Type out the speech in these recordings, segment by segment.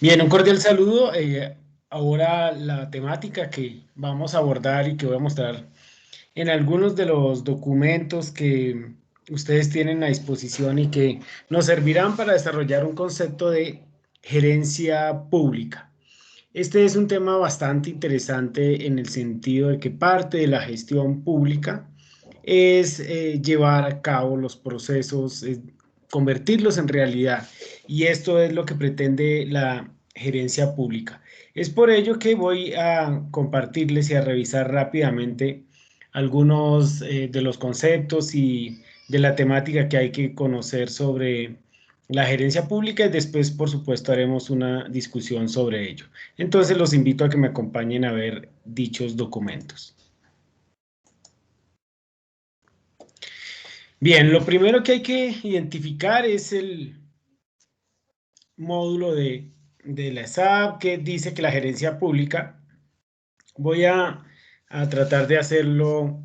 Bien, un cordial saludo. Ahora la temática que vamos a abordar y que voy a mostrar en algunos de los documentos que ustedes tienen a disposición y que nos servirán para desarrollar un concepto de gerencia pública. Este es un tema bastante interesante en el sentido de que parte de la gestión pública es llevar a cabo los procesos, convertirlos en realidad. Y esto es lo que pretende la gerencia pública. Es por ello que voy a compartirles y a revisar rápidamente algunos de los conceptos y de la temática que hay que conocer sobre la gerencia pública y después, por supuesto, haremos una discusión sobre ello. Entonces los invito a que me acompañen a ver dichos documentos. Bien, lo primero que hay que identificar es el módulo de la SAP que dice que la gerencia pública, voy a tratar de hacerlo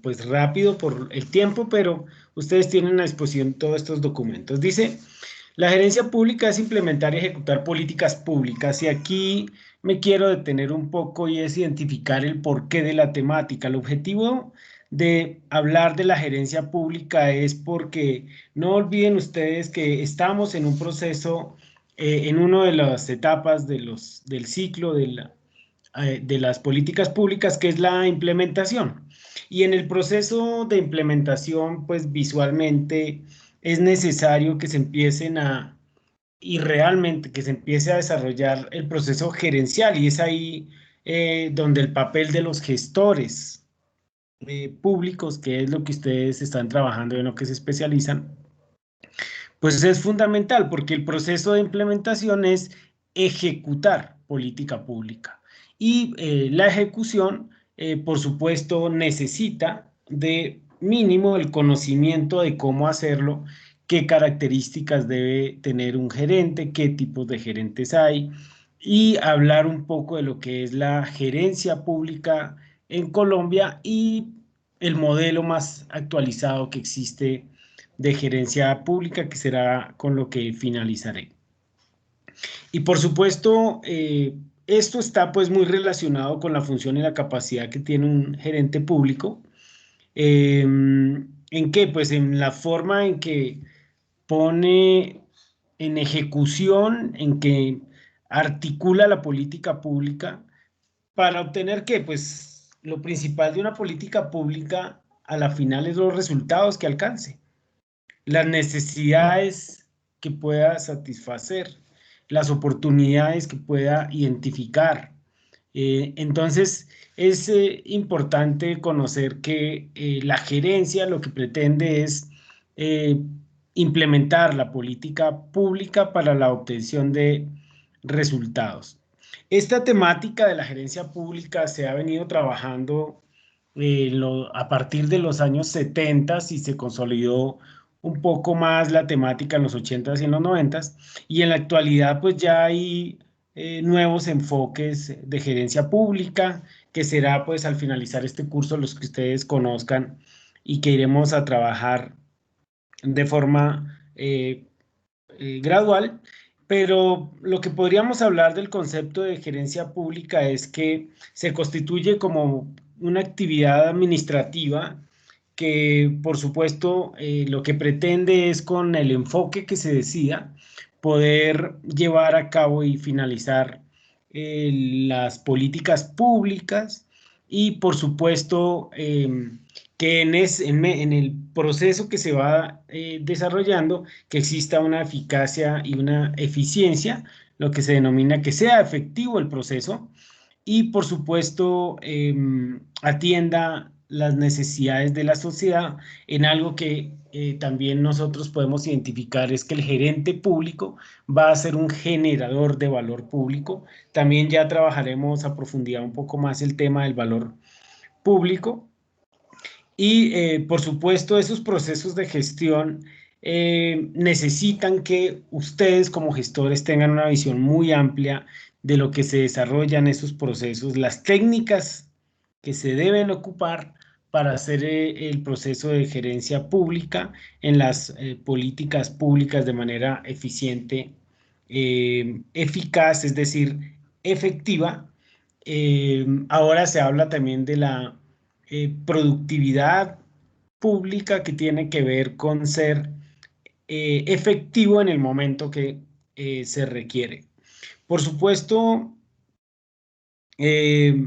pues rápido por el tiempo, pero ustedes tienen a disposición todos estos documentos. Dice, la gerencia pública es implementar y ejecutar políticas públicas y aquí me quiero detener un poco y es identificar el porqué de la temática. El objetivo de hablar de la gerencia pública es porque no olviden ustedes que estamos en un proceso, en una de las etapas del ciclo de las políticas públicas, que es la implementación. Y en el proceso de implementación, pues visualmente es necesario que se empiecen y realmente que se empiece a desarrollar el proceso gerencial y es ahí donde el papel de los gestores públicos, que es lo que ustedes están trabajando y en lo que se especializan, pues es fundamental porque el proceso de implementación es ejecutar política pública y la ejecución, por supuesto, necesita de mínimo el conocimiento de cómo hacerlo, qué características debe tener un gerente, qué tipos de gerentes hay y hablar un poco de lo que es la gerencia pública en Colombia y el modelo más actualizado que existe de gerencia pública, que será con lo que finalizaré. Y por supuesto, esto está pues muy relacionado con la función y la capacidad que tiene un gerente público. ¿En qué? Pues en la forma en que pone en ejecución, en que articula la política pública para obtener qué? Pues lo principal de una política pública a la final es los resultados que alcance, las necesidades que pueda satisfacer, las oportunidades que pueda identificar. Entonces, es importante conocer que la gerencia lo que pretende es eh, implementar la política pública para la obtención de resultados. Esta temática de la gerencia pública se ha venido trabajando a partir de los años 70 y se consolidó un poco más la temática en los 80s y en los 90s, y en la actualidad pues ya hay nuevos enfoques de gerencia pública, que será pues al finalizar este curso los que ustedes conozcan y que iremos a trabajar de forma gradual, pero lo que podríamos hablar del concepto de gerencia pública es que se constituye como una actividad administrativa que, por supuesto, lo que pretende es con el enfoque que se decida poder llevar a cabo y finalizar las políticas públicas y, por supuesto, que en el proceso que se va desarrollando, que exista una eficacia y una eficiencia, lo que se denomina que sea efectivo el proceso y por supuesto atienda las necesidades de la sociedad en algo que también nosotros podemos identificar es que el gerente público va a ser un generador de valor público. También ya trabajaremos a profundidad un poco más el tema del valor público y por supuesto esos procesos de gestión necesitan que ustedes como gestores tengan una visión muy amplia de lo que se desarrolla en esos procesos, las técnicas que se deben ocupar para hacer el proceso de gerencia pública en las políticas públicas de manera eficiente eficaz, es decir, efectiva. Ahora se habla también de la productividad pública, que tiene que ver con ser efectivo en el momento que se requiere. Por supuesto, eh,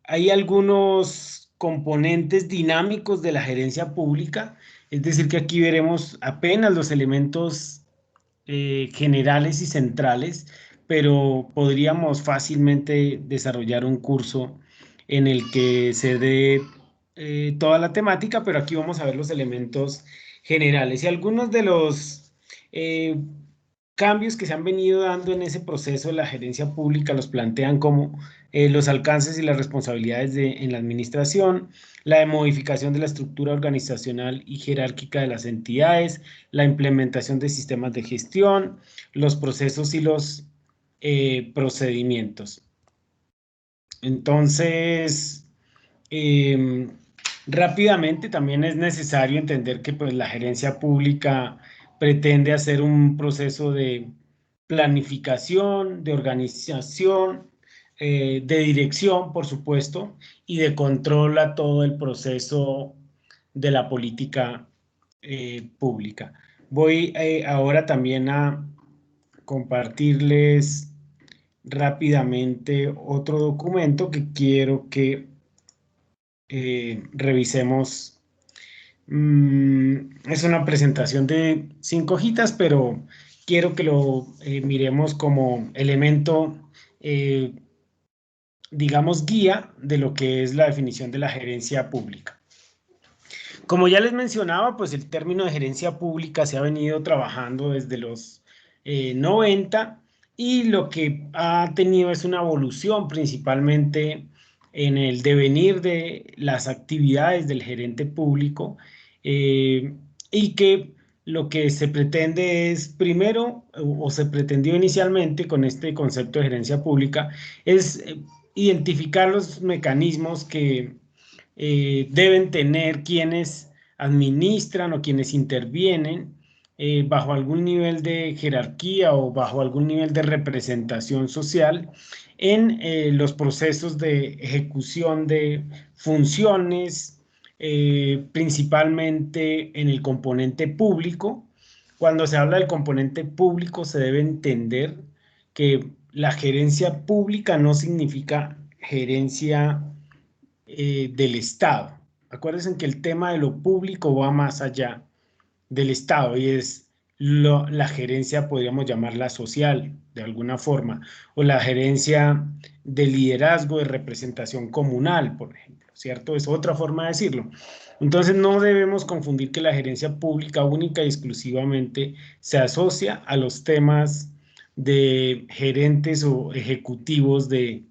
hay algunos componentes dinámicos de la gerencia pública, es decir, que aquí veremos apenas los elementos generales y centrales, pero podríamos fácilmente desarrollar un curso en el que se dé toda la temática, pero aquí vamos a ver los elementos generales y algunos de los eh, cambios que se han venido dando en ese proceso de la gerencia pública los plantean como los alcances y las responsabilidades en la administración, la modificación de la estructura organizacional y jerárquica de las entidades, la implementación de sistemas de gestión, los procesos y los procedimientos. Entonces, eh, rápidamente también es necesario entender que pues, la gerencia pública pretende hacer un proceso de planificación, de organización, de dirección, por supuesto, y de control a todo el proceso de la política pública. Voy ahora también a compartirles rápidamente otro documento que quiero que revisemos. Es una presentación de 5 hojitas, pero quiero que lo miremos como elemento, digamos, guía de lo que es la definición de la gerencia pública. Como ya les mencionaba, pues el término de gerencia pública se ha venido trabajando desde los 90 y lo que ha tenido es una evolución principalmente en el devenir de las actividades del gerente público y que lo que se pretende es primero, o se pretendió inicialmente con este concepto de gerencia pública, es identificar los mecanismos que deben tener quienes administran o quienes intervienen bajo algún nivel de jerarquía o bajo algún nivel de representación social en los procesos de ejecución de funciones, principalmente en el componente público. Cuando se habla del componente público se debe entender que la gerencia pública no significa gerencia del Estado. Acuérdense que el tema de lo público va más allá del Estado y es la gerencia, podríamos llamarla social, de alguna forma, o la gerencia de liderazgo, de representación comunal, por ejemplo, ¿cierto? Es otra forma de decirlo. Entonces no debemos confundir que la gerencia pública única y exclusivamente se asocia a los temas de gerentes o ejecutivos de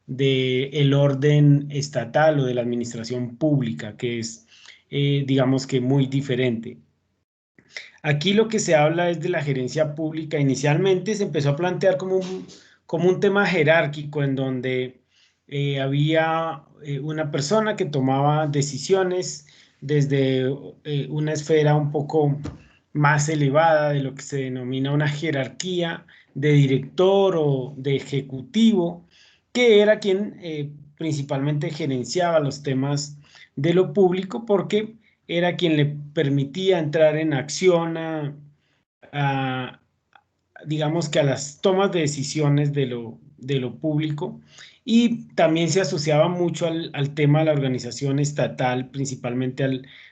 el orden estatal o de la administración pública, que es, digamos que muy diferente. Aquí lo que se habla es de la gerencia pública. Inicialmente se empezó a plantear como un tema jerárquico en donde había una persona que tomaba decisiones desde una esfera un poco más elevada de lo que se denomina una jerarquía de director o de ejecutivo, que era quien principalmente gerenciaba los temas de lo público porque era quien le permitía entrar en acción a, digamos que a las tomas de decisiones de lo público, y también se asociaba mucho al tema de la organización estatal, principalmente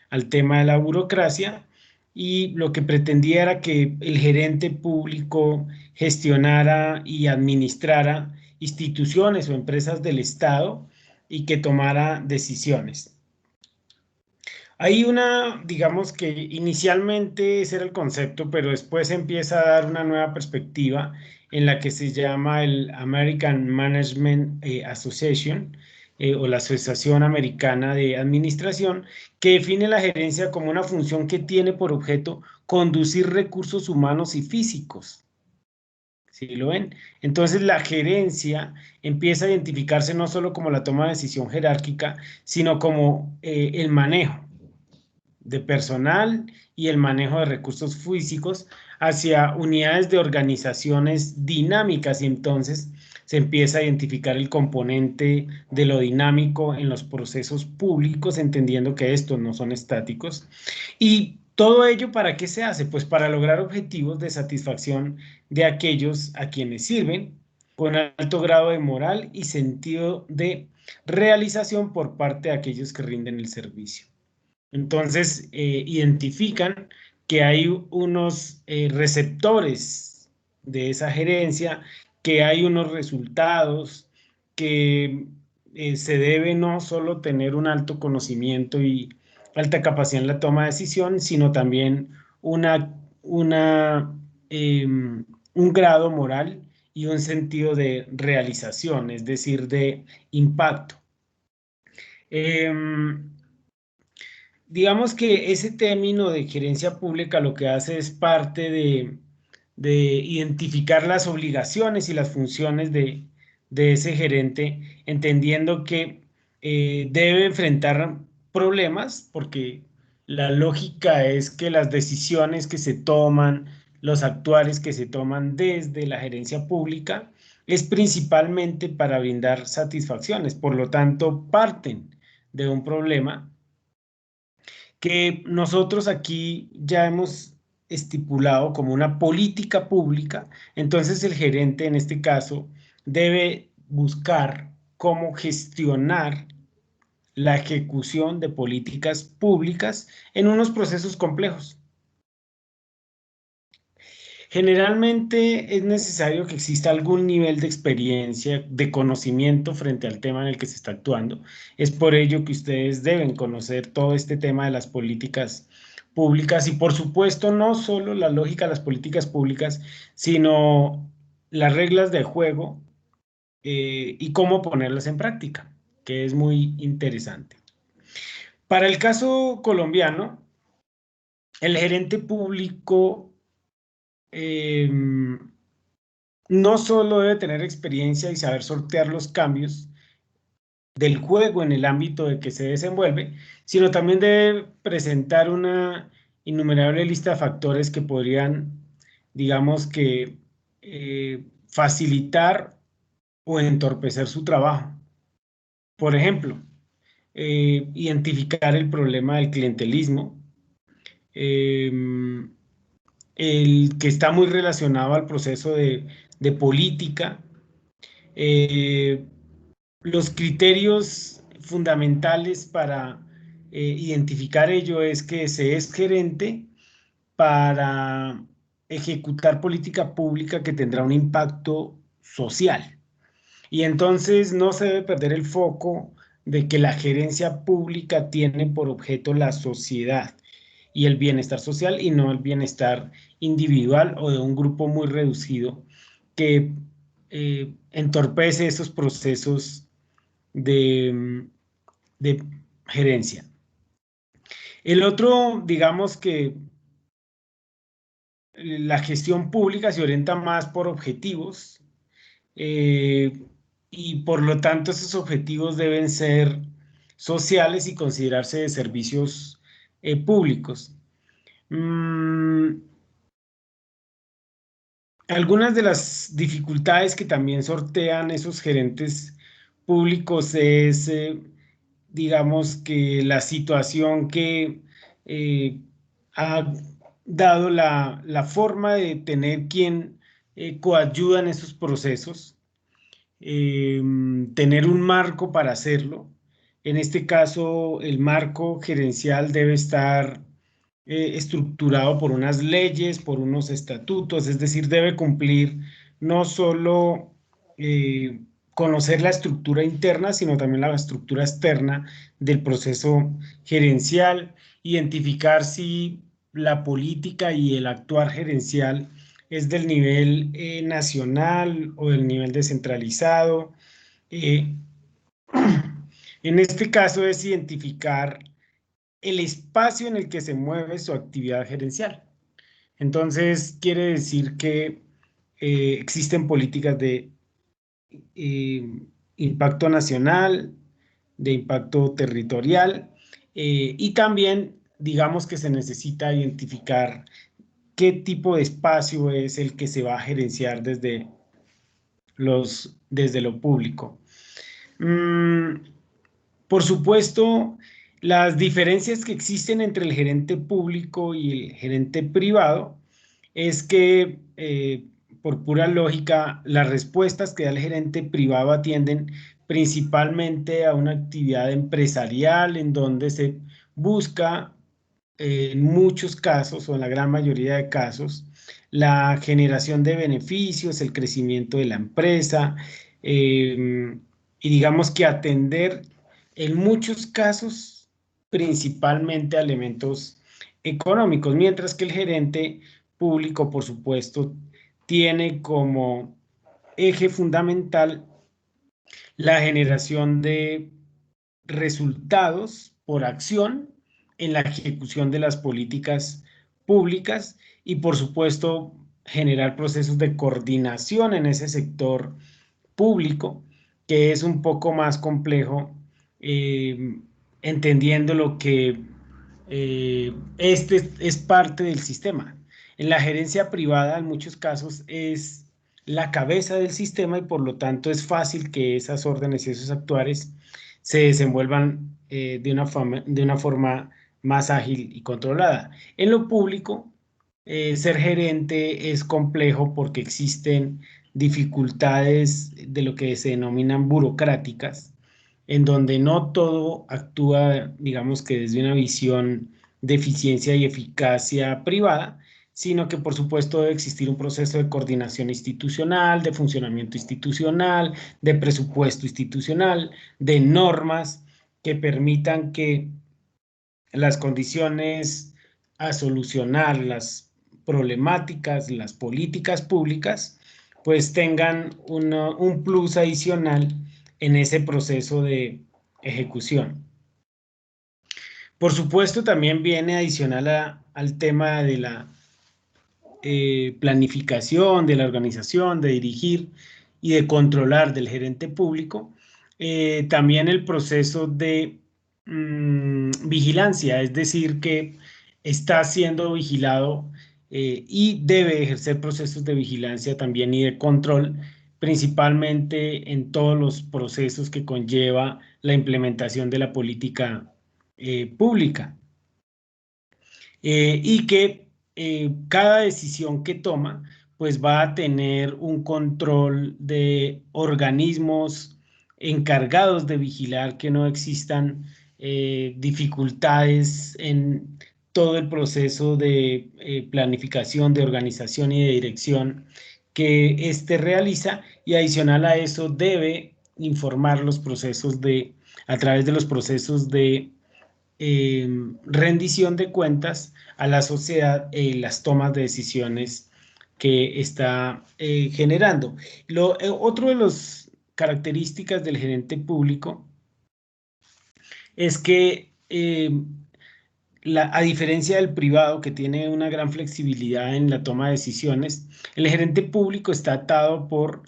al tema de la burocracia, y lo que pretendía era que el gerente público gestionara y administrara instituciones o empresas del Estado y que tomara decisiones. Hay una, digamos que inicialmente ese era el concepto, pero después se empieza a dar una nueva perspectiva en la que se llama el American Management Association o la Asociación Americana de Administración, que define la gerencia como una función que tiene por objeto conducir recursos humanos y físicos. ¿Sí lo ven? Entonces la gerencia empieza a identificarse no solo como la toma de decisión jerárquica, sino como el manejo. de personal y el manejo de recursos físicos hacia unidades de organizaciones dinámicas, y entonces se empieza a identificar el componente de lo dinámico en los procesos públicos, entendiendo que estos no son estáticos. Y todo ello, ¿para qué se hace? Pues para lograr objetivos de satisfacción de aquellos a quienes sirven, con alto grado de moral y sentido de realización por parte de aquellos que rinden el servicio. Entonces, identifican que hay unos receptores de esa gerencia, que hay unos resultados, que se debe no solo tener un alto conocimiento y alta capacidad en la toma de decisión, sino también un grado moral y un sentido de realización, es decir, de impacto. Digamos que ese término de gerencia pública lo que hace es parte de identificar las obligaciones y las funciones de ese gerente, entendiendo que debe enfrentar problemas, porque la lógica es que las decisiones que se toman, los actuares que se toman desde la gerencia pública, es principalmente para brindar satisfacciones, por lo tanto, parten de un problema que nosotros aquí ya hemos estipulado como una política pública. Entonces el gerente en este caso debe buscar cómo gestionar la ejecución de políticas públicas en unos procesos complejos. Generalmente es necesario que exista algún nivel de experiencia, de conocimiento frente al tema en el que se está actuando. Es por ello que ustedes deben conocer todo este tema de las políticas públicas y, por supuesto, no solo la lógica de las políticas públicas, sino las reglas de juego y cómo ponerlas en práctica, que es muy interesante. Para el caso colombiano, el gerente público no solo debe tener experiencia y saber sortear los cambios del juego en el ámbito de que se desenvuelve, sino también debe presentar una innumerable lista de factores que podrían, digamos que, facilitar o entorpecer su trabajo. Por ejemplo, identificar el problema del clientelismo, el que está muy relacionado al proceso de política. Los criterios fundamentales para identificar ello es que se es gerente para ejecutar política pública que tendrá un impacto social. Y entonces no se debe perder el foco de que la gerencia pública tiene por objeto la sociedad y el bienestar social, y no el bienestar individual o de un grupo muy reducido que entorpece esos procesos de gerencia. El otro, digamos que la gestión pública se orienta más por objetivos, y por lo tanto esos objetivos deben ser sociales y considerarse de servicios públicos. Algunas de las dificultades que también sortean esos gerentes públicos es, digamos, que la situación que ha dado la forma de tener quien coayuda en esos procesos, tener un marco para hacerlo. En este caso, el marco gerencial debe estar estructurado por unas leyes, por unos estatutos, es decir, debe cumplir no solo conocer la estructura interna, sino también la estructura externa del proceso gerencial, identificar si la política y el actuar gerencial es del nivel nacional o del nivel descentralizado. Eh, en este caso es identificar el espacio en el que se mueve su actividad gerencial. Entonces, quiere decir que existen políticas de impacto nacional, de impacto territorial, y también digamos que se necesita identificar qué tipo de espacio es el que se va a gerenciar desde lo público. Por supuesto, las diferencias que existen entre el gerente público y el gerente privado es que, por pura lógica, las respuestas que da el gerente privado atienden principalmente a una actividad empresarial en donde se busca, en muchos casos o en la gran mayoría de casos, la generación de beneficios, el crecimiento de la empresa, y digamos que atender en muchos casos principalmente a elementos económicos, mientras que el gerente público, por supuesto, tiene como eje fundamental la generación de resultados por acción en la ejecución de las políticas públicas y, por supuesto, generar procesos de coordinación en ese sector público, que es un poco más complejo, entendiendo lo que este es parte del sistema. En la gerencia privada, en muchos casos, es la cabeza del sistema y por lo tanto es fácil que esas órdenes y esos actuares se desenvuelvan de una forma más ágil y controlada. En lo público, ser gerente es complejo porque existen dificultades de lo que se denominan burocráticas, en donde no todo actúa, digamos que desde una visión de eficiencia y eficacia privada, sino que por supuesto debe existir un proceso de coordinación institucional, de funcionamiento institucional, de presupuesto institucional, de normas que permitan que las condiciones a solucionar las problemáticas, las políticas públicas, pues tengan un plus adicional en ese proceso de ejecución. Por supuesto, también viene adicional al tema de la planificación, de la organización, de dirigir y de controlar del gerente público, también el proceso de vigilancia, es decir, que está siendo vigilado y debe ejercer procesos de vigilancia también y de control, principalmente en todos los procesos que conlleva la implementación de la política pública. Y que cada decisión que toma pues va a tener un control de organismos encargados de vigilar que no existan dificultades en todo el proceso de planificación, de organización y de dirección que éste realiza, y adicional a eso debe informar los procesos a través de los procesos de rendición de cuentas a la sociedad en las tomas de decisiones que está generando. Otro de las características del gerente público es que a diferencia del privado, que tiene una gran flexibilidad en la toma de decisiones, el gerente público está atado por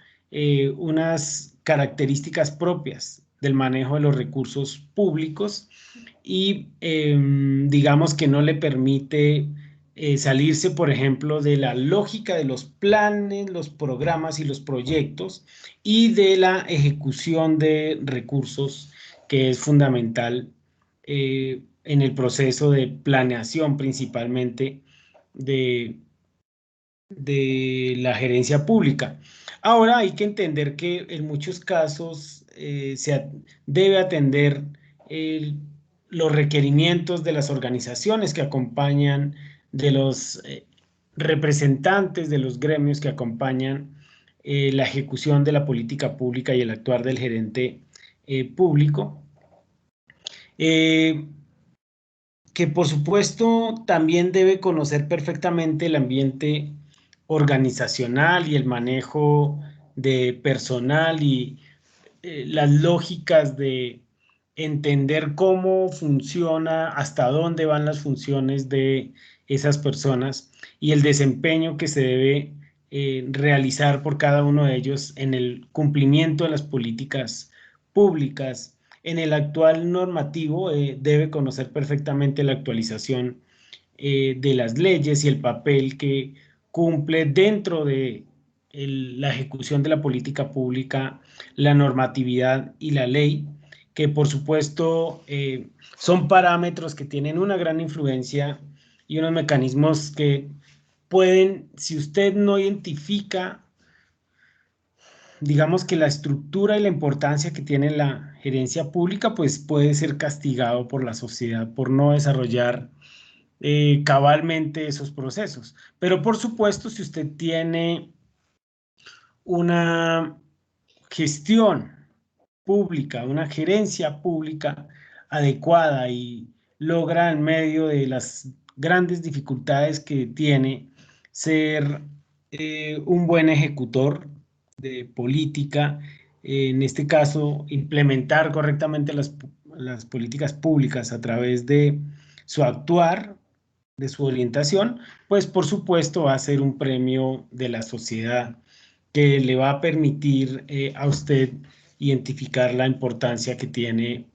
unas características propias del manejo de los recursos públicos y digamos que no le permite salirse, por ejemplo, de la lógica de los planes, los programas y los proyectos y de la ejecución de recursos, que es fundamental en el proceso de planeación principalmente de la gerencia pública. Ahora hay que entender que en muchos casos se debe atender los requerimientos de las organizaciones que acompañan, de los representantes de los gremios que acompañan la ejecución de la política pública y el actuar del gerente público. Que por supuesto también debe conocer perfectamente el ambiente organizacional y el manejo de personal y las lógicas de entender cómo funciona, hasta dónde van las funciones de esas personas y el desempeño que se debe realizar por cada uno de ellos en el cumplimiento de las políticas públicas en el actual normativo debe conocer perfectamente la actualización de las leyes y el papel que cumple dentro de la ejecución de la política pública, la normatividad y la ley, que por supuesto son parámetros que tienen una gran influencia y unos mecanismos que pueden, si usted no identifica, digamos que la estructura y la importancia que tiene la gerencia pública, pues puede ser castigado por la sociedad por no desarrollar cabalmente esos procesos. Pero por supuesto, si usted tiene una gestión pública, una gerencia pública adecuada y logra en medio de las grandes dificultades que tiene ser un buen ejecutor de política, en este caso implementar correctamente las políticas públicas a través de su actuar, de su orientación, pues por supuesto va a ser un premio de la sociedad que le va a permitir a usted identificar la importancia que tiene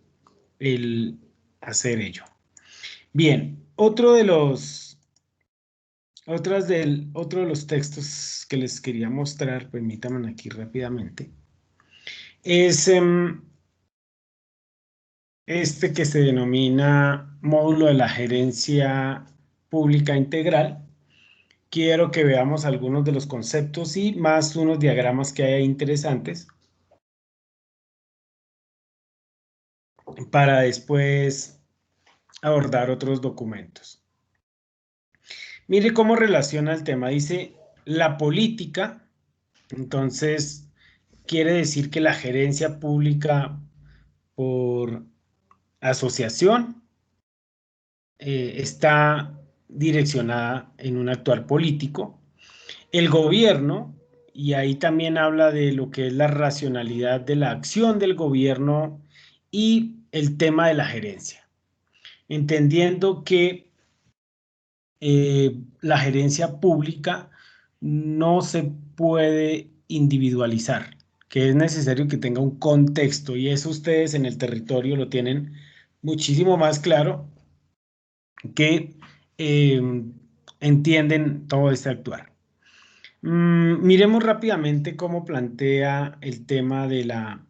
el hacer ello. Bien, otro de los textos que les quería mostrar, permítanme aquí rápidamente, es este que se denomina módulo de la gerencia pública integral. Quiero que veamos algunos de los conceptos y más unos diagramas que hay interesantes para después abordar otros documentos. Mire cómo relaciona el tema. Dice la política, entonces quiere decir que la gerencia pública por asociación está direccionada en un actuar político. El gobierno, y ahí también habla de lo que es la racionalidad de la acción del gobierno y el tema de la gerencia, entendiendo que la gerencia pública no se puede individualizar, que es necesario que tenga un contexto y eso ustedes en el territorio lo tienen muchísimo más claro que eh, entienden todo este actuar. Miremos rápidamente cómo plantea el tema de la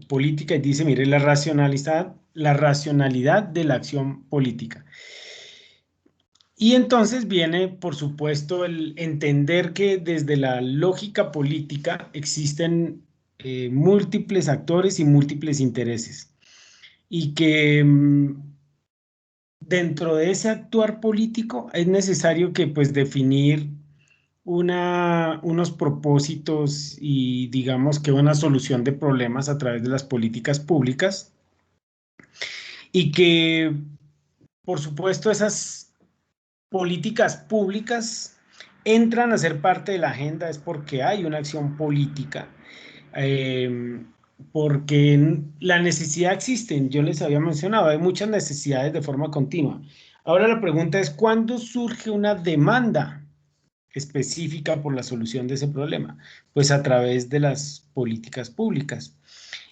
política y dice, mire, la racionalidad de la acción política. Y entonces viene, por supuesto, el entender que desde la lógica política existen múltiples actores y múltiples intereses y que dentro de ese actuar político es necesario que pues definir unos propósitos y digamos que una solución de problemas a través de las políticas públicas y que por supuesto esas políticas públicas entran a ser parte de la agenda es porque hay una acción política, eh, porque la necesidad existe, yo les había mencionado, hay muchas necesidades de forma continua. Ahora la pregunta es, ¿cuándo surge una demanda específica por la solución de ese problema? Pues a través de las políticas públicas.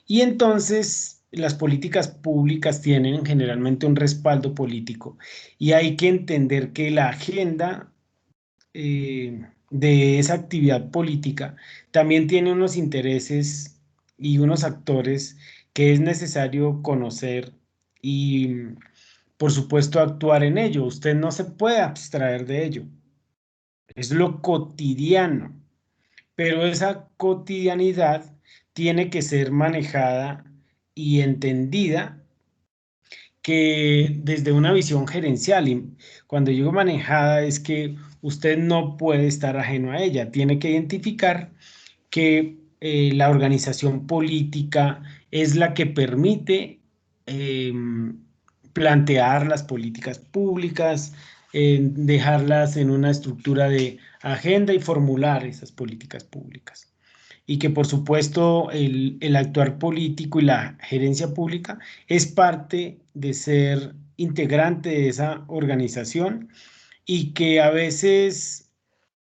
Y entonces las políticas públicas tienen generalmente un respaldo político y hay que entender que la agenda de esa actividad política también tiene unos intereses y unos actores que es necesario conocer y, por supuesto, actuar en ello. Usted no se puede abstraer de ello. Es lo cotidiano, pero esa cotidianidad tiene que ser manejada y entendida que desde una visión gerencial, y cuando digo manejada es que usted no puede estar ajeno a ella, tiene que identificar que la organización política es la que permite eh, plantear las políticas públicas, dejarlas en una estructura de agenda y formular esas políticas públicas y que por supuesto el actuar político y la gerencia pública es parte de ser integrante de esa organización y que a veces,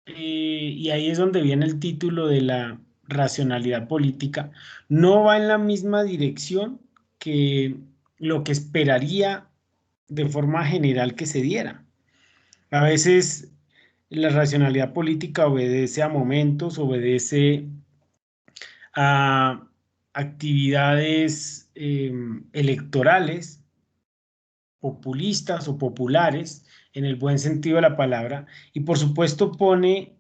y ahí es donde viene el título de la racionalidad política, no va en la misma dirección que lo que esperaría de forma general que se diera. A veces la racionalidad política obedece a momentos, obedece a actividades electorales, populistas o populares, en el buen sentido de la palabra, y por supuesto pone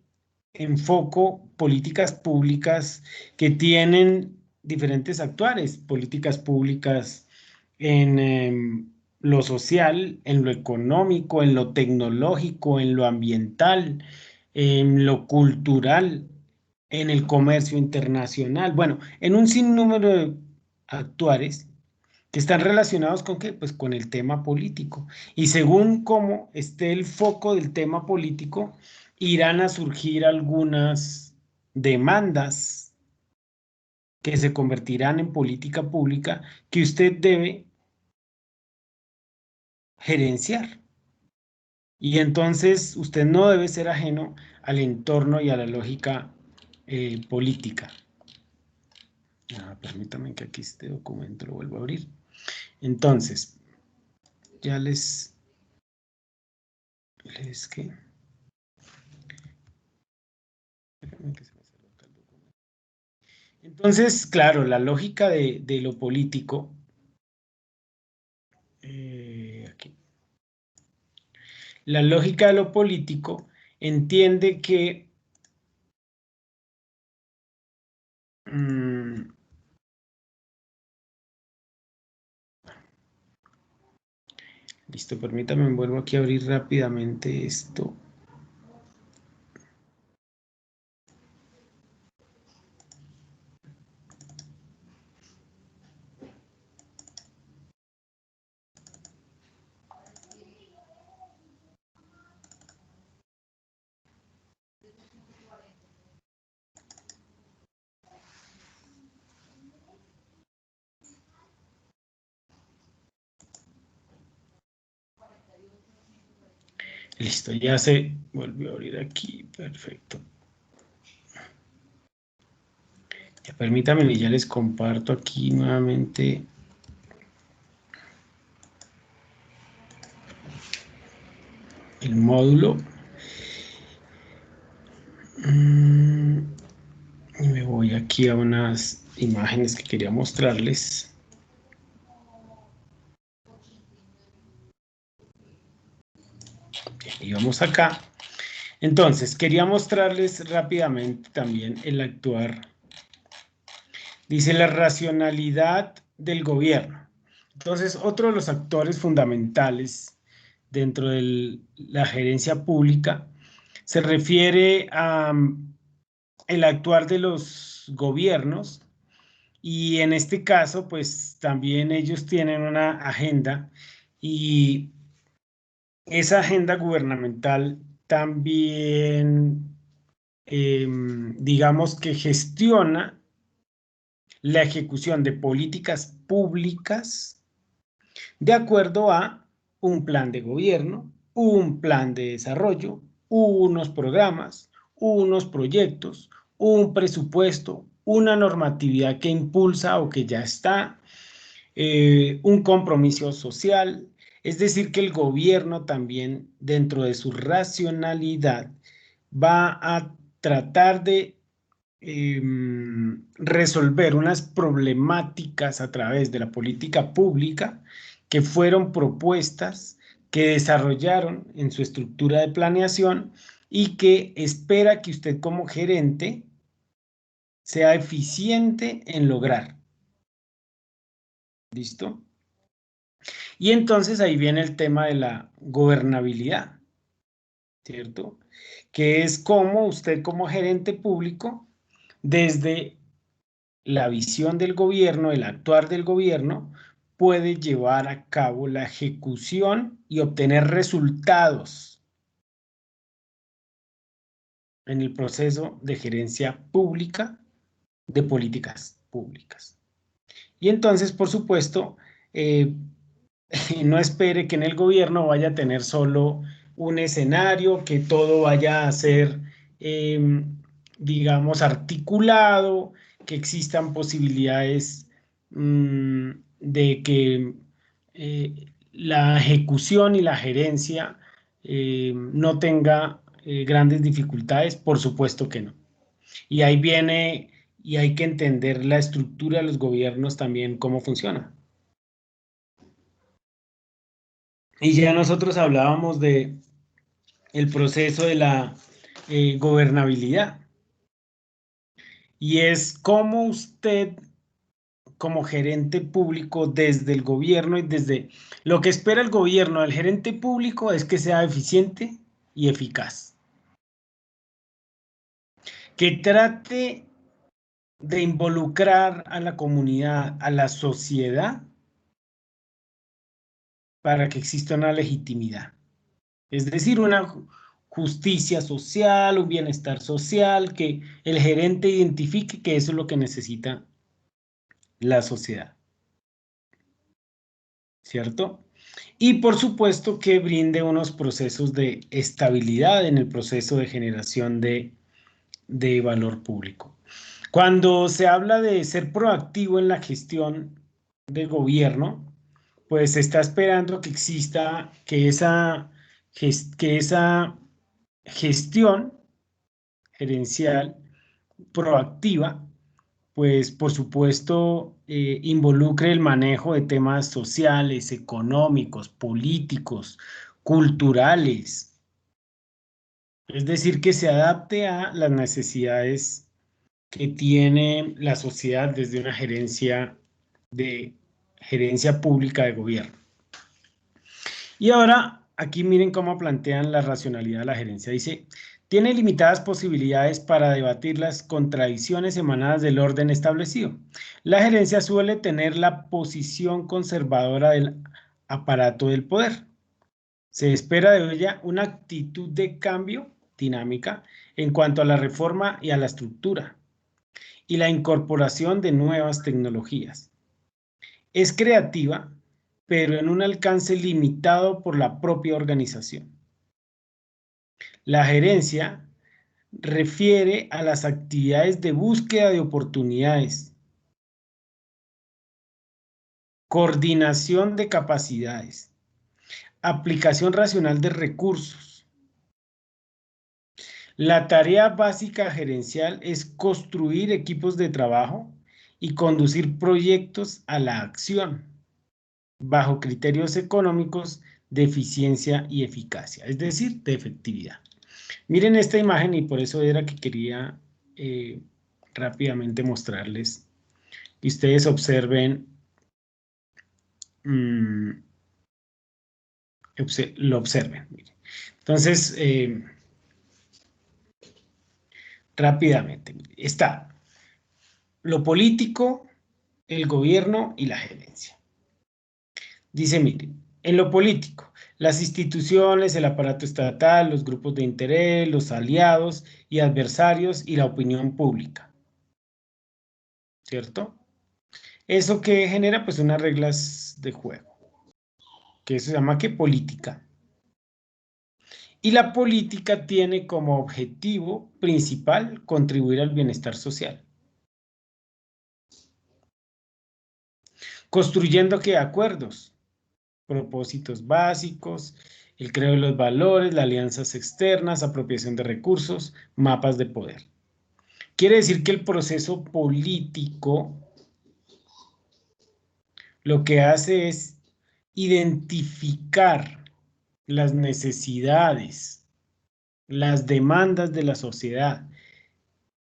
en foco políticas públicas que tienen diferentes actuares, políticas públicas en lo social, en lo económico, en lo tecnológico, en lo ambiental, en lo cultural, en el comercio internacional, bueno, en un sinnúmero de actuares que están relacionados con qué, pues con el tema político. Y según cómo esté el foco del tema político, irán a surgir algunas demandas que se convertirán en política pública que usted debe gerenciar. Y entonces usted no debe ser ajeno al entorno y a la lógica política. Permítame que aquí este documento lo vuelvo a abrir. Entonces, ya que entonces, claro, la lógica de lo político, aquí. La lógica de lo político entiende que listo, permítame, vuelvo aquí a abrir rápidamente esto. Listo, ya se volvió a abrir aquí, perfecto. Ya permítanme y ya les comparto aquí nuevamente el módulo. Y me voy aquí a unas imágenes que quería mostrarles. Bien, y vamos acá. Entonces, quería mostrarles rápidamente también el actuar. Dice la racionalidad del gobierno. Entonces, otro de los actores fundamentales dentro de la gerencia pública se refiere a el actuar de los gobiernos, y en este caso, pues también ellos tienen una agenda, y esa agenda gubernamental también, digamos que gestiona la ejecución de políticas públicas de acuerdo a un plan de gobierno, un plan de desarrollo, unos programas, unos proyectos, un presupuesto, una normatividad que impulsa o que ya está, un compromiso social. Es decir, que el gobierno también, dentro de su racionalidad, va a tratar de resolver unas problemáticas a través de la política pública que fueron propuestas, que desarrollaron en su estructura de planeación y que espera que usted como gerente sea eficiente en lograr. ¿Listo? Y entonces ahí viene el tema de la gobernabilidad, ¿cierto? Que es cómo usted como gerente público, desde la visión del gobierno, el actuar del gobierno, puede llevar a cabo la ejecución y obtener resultados en el proceso de gerencia pública de políticas públicas. Y entonces, por supuesto, no espere que en el gobierno vaya a tener solo un escenario, que todo vaya a ser, digamos, articulado, que existan posibilidades de que la ejecución y la gerencia no tenga grandes dificultades? Por supuesto que no. Y ahí viene, y hay que entender la estructura de los gobiernos también, cómo funciona. Y ya nosotros hablábamos de el proceso de la gobernabilidad. Y es cómo usted, como gerente público, desde el gobierno y desde lo que espera el gobierno del gerente público es que sea eficiente y eficaz. Que trate de involucrar a la comunidad, a la sociedad, para que exista una legitimidad. Es decir, una justicia social, un bienestar social, que el gerente identifique que eso es lo que necesita la sociedad, ¿cierto? Y por supuesto que brinde unos procesos de estabilidad en el proceso de generación de valor público. Cuando se habla de ser proactivo en la gestión del gobierno, pues se está esperando que exista, que esa gestión gerencial proactiva, pues por supuesto involucre el manejo de temas sociales, económicos, políticos, culturales, es decir, que se adapte a las necesidades que tiene la sociedad desde una gerencia pública de gobierno. Y ahora, aquí miren cómo plantean la racionalidad de la gerencia. Dice, tiene limitadas posibilidades para debatir las contradicciones emanadas del orden establecido. La gerencia suele tener la posición conservadora del aparato del poder. Se espera de ella una actitud de cambio dinámica en cuanto a la reforma y a la estructura y la incorporación de nuevas tecnologías. Es creativa, pero en un alcance limitado por la propia organización. La gerencia refiere a las actividades de búsqueda de oportunidades, coordinación de capacidades, aplicación racional de recursos. La tarea básica gerencial es construir equipos de trabajo y conducir proyectos a la acción bajo criterios económicos de eficiencia y eficacia, es decir, de efectividad. Miren esta imagen y por eso era que quería rápidamente mostrarles y ustedes observen, lo observen. Miren. Entonces, rápidamente, miren, está lo político, el gobierno y la gerencia. Dice, miren, en lo político, las instituciones, el aparato estatal, los grupos de interés, los aliados y adversarios y la opinión pública, ¿cierto? Eso que genera pues unas reglas de juego, que eso se llama que política. Y la política tiene como objetivo principal contribuir al bienestar social. Construyendo ¿qué? Acuerdos, propósitos básicos, el creo de los valores, las alianzas externas, apropiación de recursos, mapas de poder. Quiere decir que el proceso político lo que hace es identificar las necesidades, las demandas de la sociedad,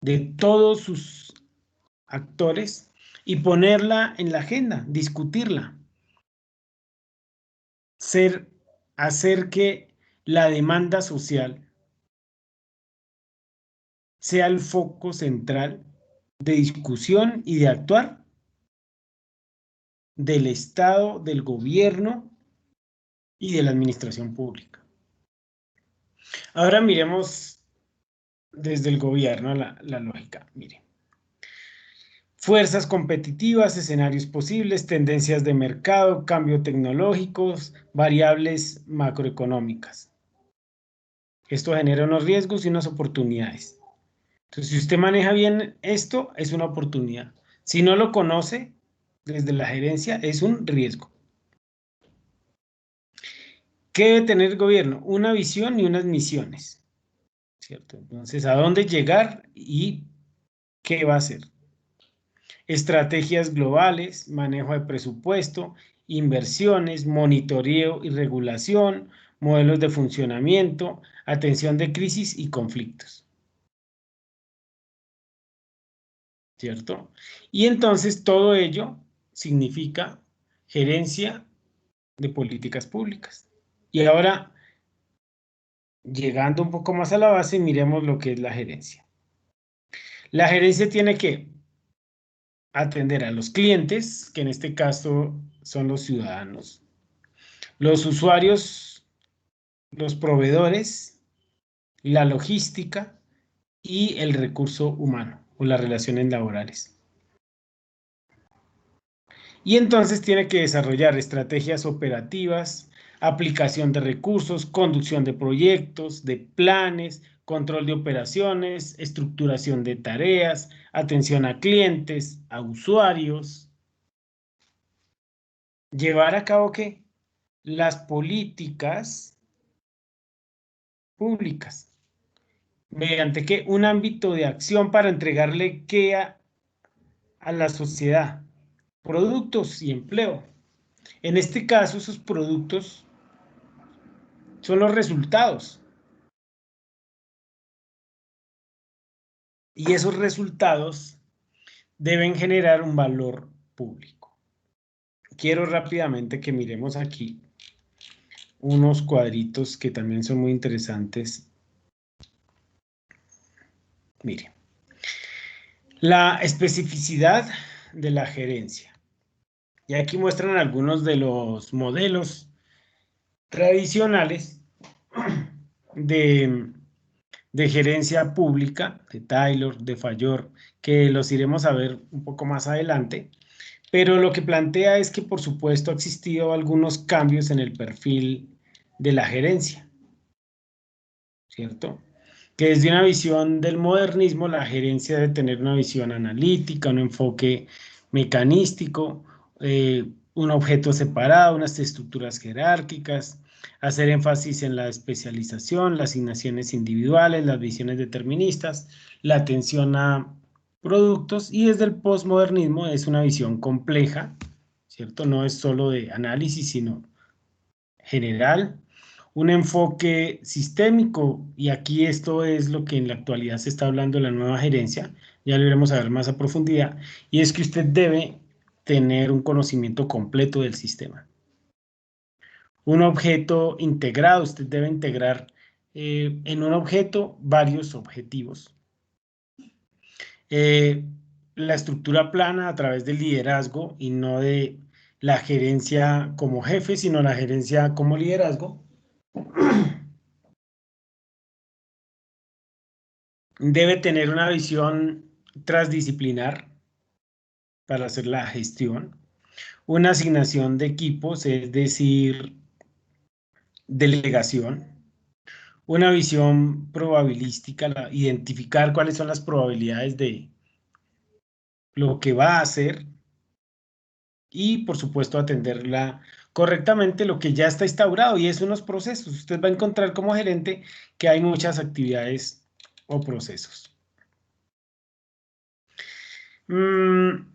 de todos sus actores y ponerla en la agenda, discutirla, hacer que la demanda social sea el foco central de discusión y de actuar del Estado, del gobierno y de la administración pública. Ahora miremos desde el gobierno la lógica. Miren. Fuerzas competitivas, escenarios posibles, tendencias de mercado, cambios tecnológicos, variables macroeconómicas. Esto genera unos riesgos y unas oportunidades. Entonces, si usted maneja bien esto, es una oportunidad. Si no lo conoce, desde la gerencia es un riesgo. ¿Qué debe tener el gobierno? Una visión y unas misiones, ¿cierto? Entonces, ¿a dónde llegar y qué va a hacer? Estrategias globales, manejo de presupuesto, inversiones, monitoreo y regulación, modelos de funcionamiento, atención de crisis y conflictos, ¿cierto? Y entonces todo ello significa gerencia de políticas públicas. Y ahora, llegando un poco más a la base, miremos lo que es la gerencia. La gerencia tiene que atender a los clientes, que en este caso son los ciudadanos, los usuarios, los proveedores, la logística y el recurso humano o las relaciones laborales. Y entonces tiene que desarrollar estrategias operativas, aplicación de recursos, conducción de proyectos, de planes, control de operaciones, estructuración de tareas, atención a clientes, a usuarios. Llevar a cabo ¿qué? Las políticas públicas. ¿Mediante qué? Un ámbito de acción para entregarle ¿qué? A la sociedad. Productos y empleo. En este caso, esos productos son los resultados. Y esos resultados deben generar un valor público. Quiero rápidamente que miremos aquí unos cuadritos que también son muy interesantes. Mire, la especificidad de la gerencia. Y aquí muestran algunos de los modelos tradicionales de gerencia pública, de Taylor, de Fayol, que los iremos a ver un poco más adelante, pero lo que plantea es que por supuesto ha existido algunos cambios en el perfil de la gerencia, ¿cierto? Que desde una visión del modernismo, la gerencia debe tener una visión analítica, un enfoque mecanístico, un objeto separado, unas estructuras jerárquicas, hacer énfasis en la especialización, las asignaciones individuales, las visiones deterministas, la atención a productos, y desde el postmodernismo es una visión compleja, ¿cierto? No es solo de análisis, sino general, un enfoque sistémico, y aquí esto es lo que en la actualidad se está hablando de la nueva gerencia, ya lo iremos a ver más a profundidad, y es que usted debe tener un conocimiento completo del sistema. Un objeto integrado, usted debe integrar en un objeto varios objetivos. La estructura plana a través del liderazgo y no de la gerencia como jefe, sino la gerencia como liderazgo. Debe tener una visión transdisciplinar para hacer la gestión, una asignación de equipos, es decir, delegación, una visión probabilística, identificar cuáles son las probabilidades de lo que va a hacer y, por supuesto, atenderla correctamente lo que ya está instaurado, y es unos procesos. Usted va a encontrar como gerente que hay muchas actividades o procesos. Dan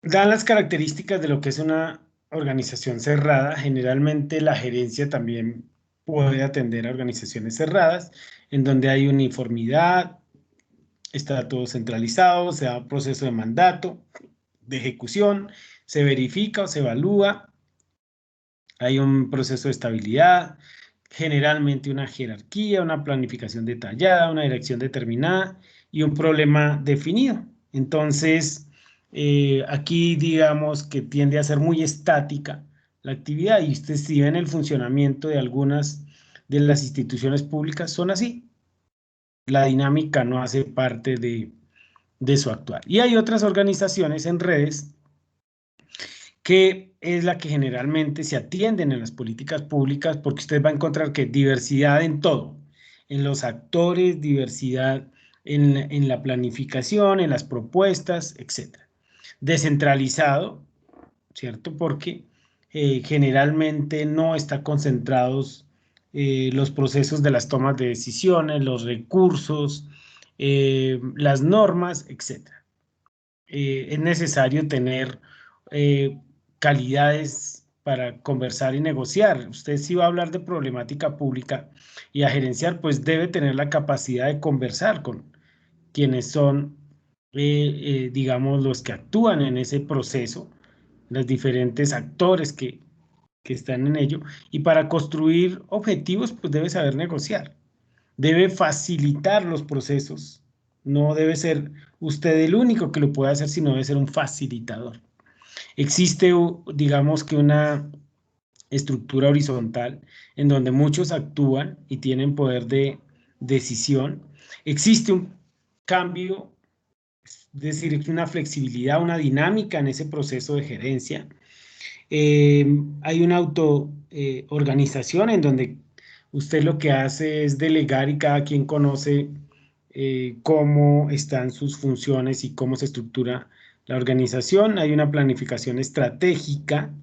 las características de lo que es una organización cerrada. Generalmente la gerencia también puede atender a organizaciones cerradas, en donde hay uniformidad, está todo centralizado, se da un proceso de mandato, de ejecución, se verifica o se evalúa, hay un proceso de estabilidad, generalmente una jerarquía, una planificación detallada, una dirección determinada y un problema definido. Entonces, aquí digamos que tiende a ser muy estática la actividad, y usted si ven el funcionamiento de algunas de las instituciones públicas son así. La dinámica no hace parte de su actuar. Y hay otras organizaciones en redes que es la que generalmente se atienden en las políticas públicas, porque usted va a encontrar que diversidad en todo, en los actores, diversidad en la planificación, en las propuestas, etc. descentralizado, ¿cierto? Porque generalmente no están concentrados los procesos de las tomas de decisiones, los recursos, las normas, etc. Es necesario tener calidades para conversar y negociar. Usted si va a hablar de problemática pública y a gerenciar, pues debe tener la capacidad de conversar con quienes son, digamos, los que actúan en ese proceso, los diferentes actores que están en ello, y para construir objetivos, pues debe saber negociar, debe facilitar los procesos, no debe ser usted el único que lo puede hacer, sino debe ser un facilitador. Existe, digamos que una estructura horizontal en donde muchos actúan y tienen poder de decisión. Existe un cambio, es decir, una flexibilidad, una dinámica en ese proceso de gerencia. Hay una auto-organización en donde usted lo que hace es delegar y cada quien conoce cómo están sus funciones y cómo se estructura la organización. Hay una planificación estratégica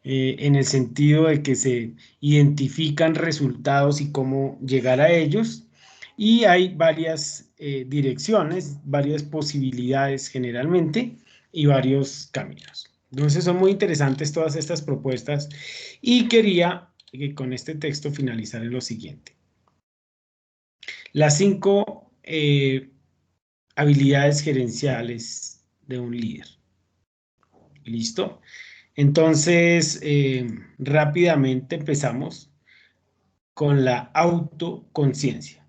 en el sentido de que se identifican resultados y cómo llegar a ellos. Y hay varias direcciones, varias posibilidades generalmente y varios caminos. Entonces son muy interesantes todas estas propuestas y quería con este texto finalizar en lo siguiente. Las 5 habilidades gerenciales de un líder. ¿Listo? Entonces, rápidamente empezamos con la autoconciencia.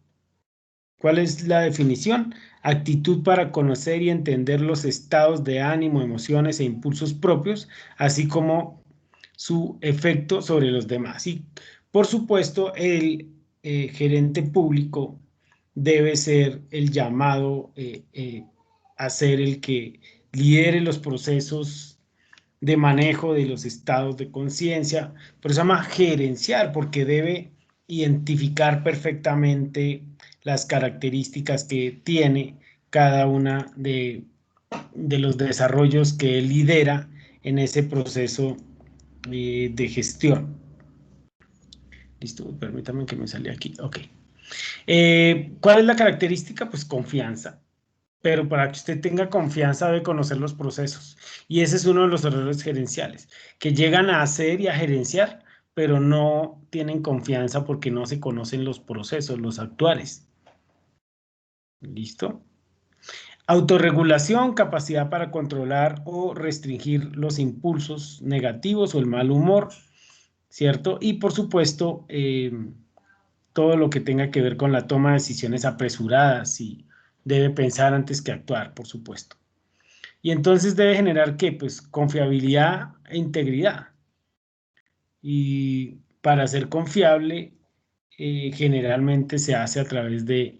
¿Cuál es la definición? Actitud para conocer y entender los estados de ánimo, emociones e impulsos propios, así como su efecto sobre los demás. Y, por supuesto, el gerente público debe ser el llamado a ser el que lidere los procesos de manejo de los estados de conciencia, pero se llama gerenciar porque debe identificar perfectamente las características que tiene cada una de los desarrollos que él lidera en ese proceso de gestión. Listo, permítame que me salga aquí. Ok. ¿Cuál es la característica? Pues confianza. Pero para que usted tenga confianza debe conocer los procesos. Y ese es uno de los errores gerenciales, que llegan a hacer y a gerenciar, pero no tienen confianza porque no se conocen los procesos, los actuales. ¿Listo? Autorregulación, capacidad para controlar o restringir los impulsos negativos o el mal humor, ¿cierto? Y por supuesto, todo lo que tenga que ver con la toma de decisiones apresuradas y debe pensar antes que actuar, por supuesto. Y entonces debe generar, ¿qué? Pues confiabilidad e integridad. Y para ser confiable, generalmente se hace a través de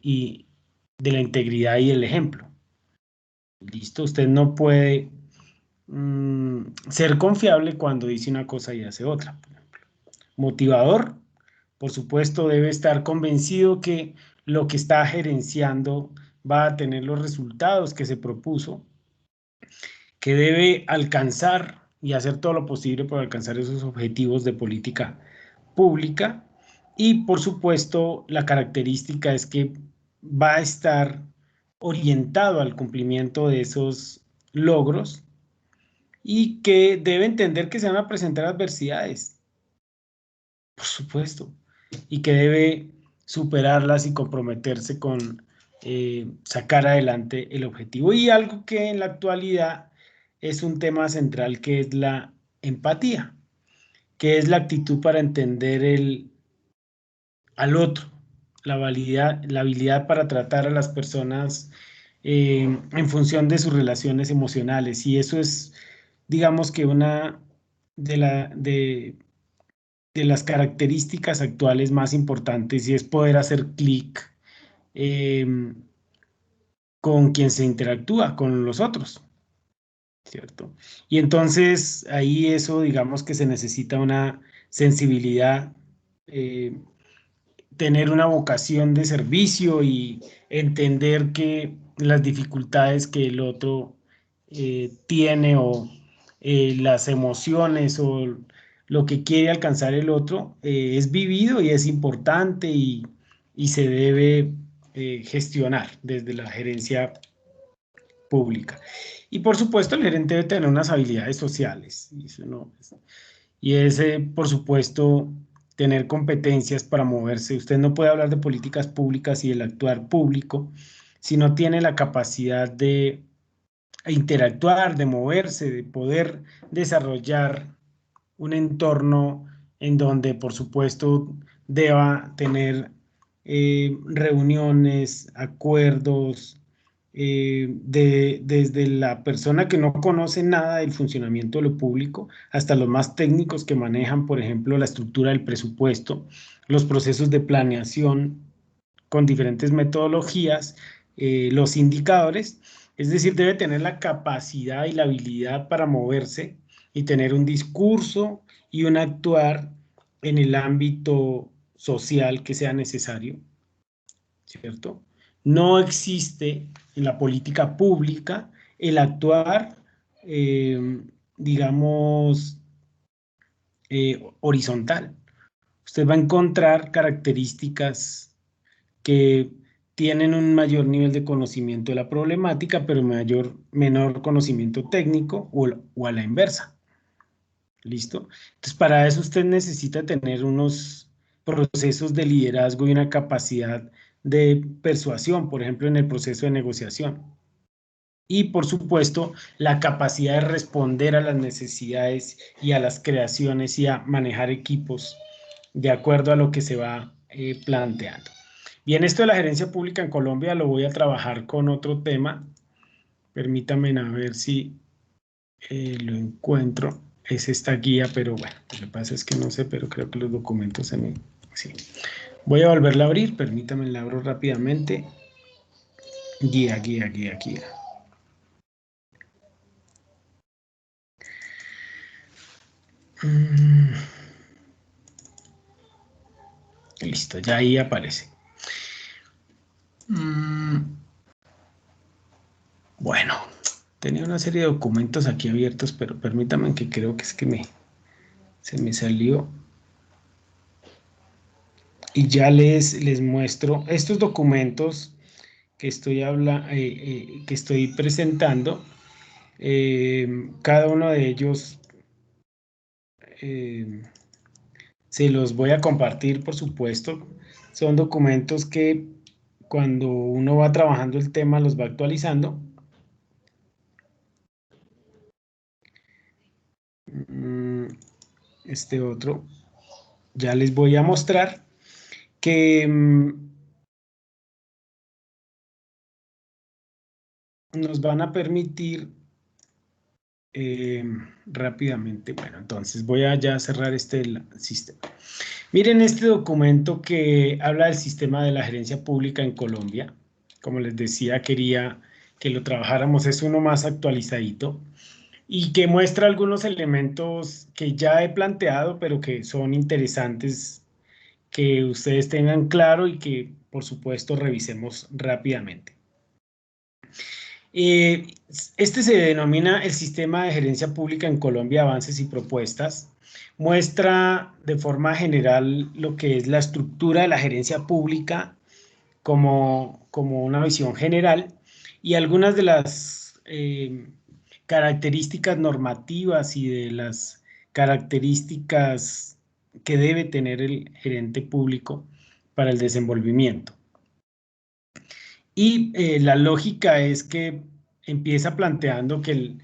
la integridad y el ejemplo. ¿Listo? Usted no puede ser confiable cuando dice una cosa y hace otra, por ejemplo. Motivador, por supuesto, debe estar convencido que lo que está gerenciando va a tener los resultados que se propuso, que debe alcanzar y hacer todo lo posible para alcanzar esos objetivos de política pública. Y por supuesto, la característica es que va a estar orientado al cumplimiento de esos logros y que debe entender que se van a presentar adversidades, por supuesto, y que debe superarlas y comprometerse con sacar adelante el objetivo. Y algo que en la actualidad es un tema central, que es la empatía, que es la actitud para entender al otro, la habilidad para tratar a las personas en función de sus relaciones emocionales. Y eso es, digamos que una de las características actuales más importantes, y es poder hacer clic con quien se interactúa, con los otros, ¿cierto? Y entonces ahí eso, digamos que se necesita una sensibilidad, tener una vocación de servicio y entender que las dificultades que el otro tiene o las emociones o lo que quiere alcanzar el otro es vivido y es importante y se debe gestionar desde la gerencia pública. Y por supuesto el gerente debe tener unas habilidades sociales. Y eso no, y es, por supuesto, tener competencias para moverse. Usted no puede hablar de políticas públicas y el actuar público si no tiene la capacidad de interactuar, de moverse, de poder desarrollar un entorno en donde, por supuesto, deba tener reuniones, acuerdos, desde la persona que no conoce nada del funcionamiento de lo público hasta los más técnicos que manejan, por ejemplo, la estructura del presupuesto, los procesos de planeación con diferentes metodologías, los indicadores, es decir, debe tener la capacidad y la habilidad para moverse y tener un discurso y un actuar en el ámbito social que sea necesario, ¿cierto? No existe en la política pública el actuar, digamos, horizontal. Usted va a encontrar características que tienen un mayor nivel de conocimiento de la problemática, pero menor conocimiento técnico o a la inversa. ¿Listo? Entonces, para eso usted necesita tener unos procesos de liderazgo y una capacidad de persuasión, por ejemplo, en el proceso de negociación. Y, por supuesto, la capacidad de responder a las necesidades y a las creaciones y a manejar equipos de acuerdo a lo que se va planteando. Bien, esto de la gerencia pública en Colombia lo voy a trabajar con otro tema. Permítanme a ver si lo encuentro. Es esta guía, pero bueno, lo que pasa es que no sé, pero creo que los documentos se me... Sí. Voy a volverla a abrir, permítanme, la abro rápidamente. Guía. Listo, ya ahí aparece. Bueno, tenía una serie de documentos aquí abiertos, pero permítanme que creo que es que se me salió. Y ya les muestro estos documentos que que estoy presentando. Cada uno de ellos se los voy a compartir, por supuesto. Son documentos que cuando uno va trabajando el tema los va actualizando. Este otro ya les voy a mostrar que nos van a permitir rápidamente. Bueno, entonces voy a ya cerrar este sistema. Miren este documento que habla del sistema de la gerencia pública en Colombia. Como les decía, quería que lo trabajáramos. Es uno más actualizadito y que muestra algunos elementos que ya he planteado, pero que son interesantes que ustedes tengan claro y que, por supuesto, revisemos rápidamente. Este se denomina el Sistema de Gerencia Pública en Colombia, Avances y Propuestas. Muestra de forma general lo que es la estructura de la gerencia pública como una visión general y algunas de las características normativas y de las características que debe tener el gerente público para el desenvolvimiento. Y la lógica es que empieza planteando que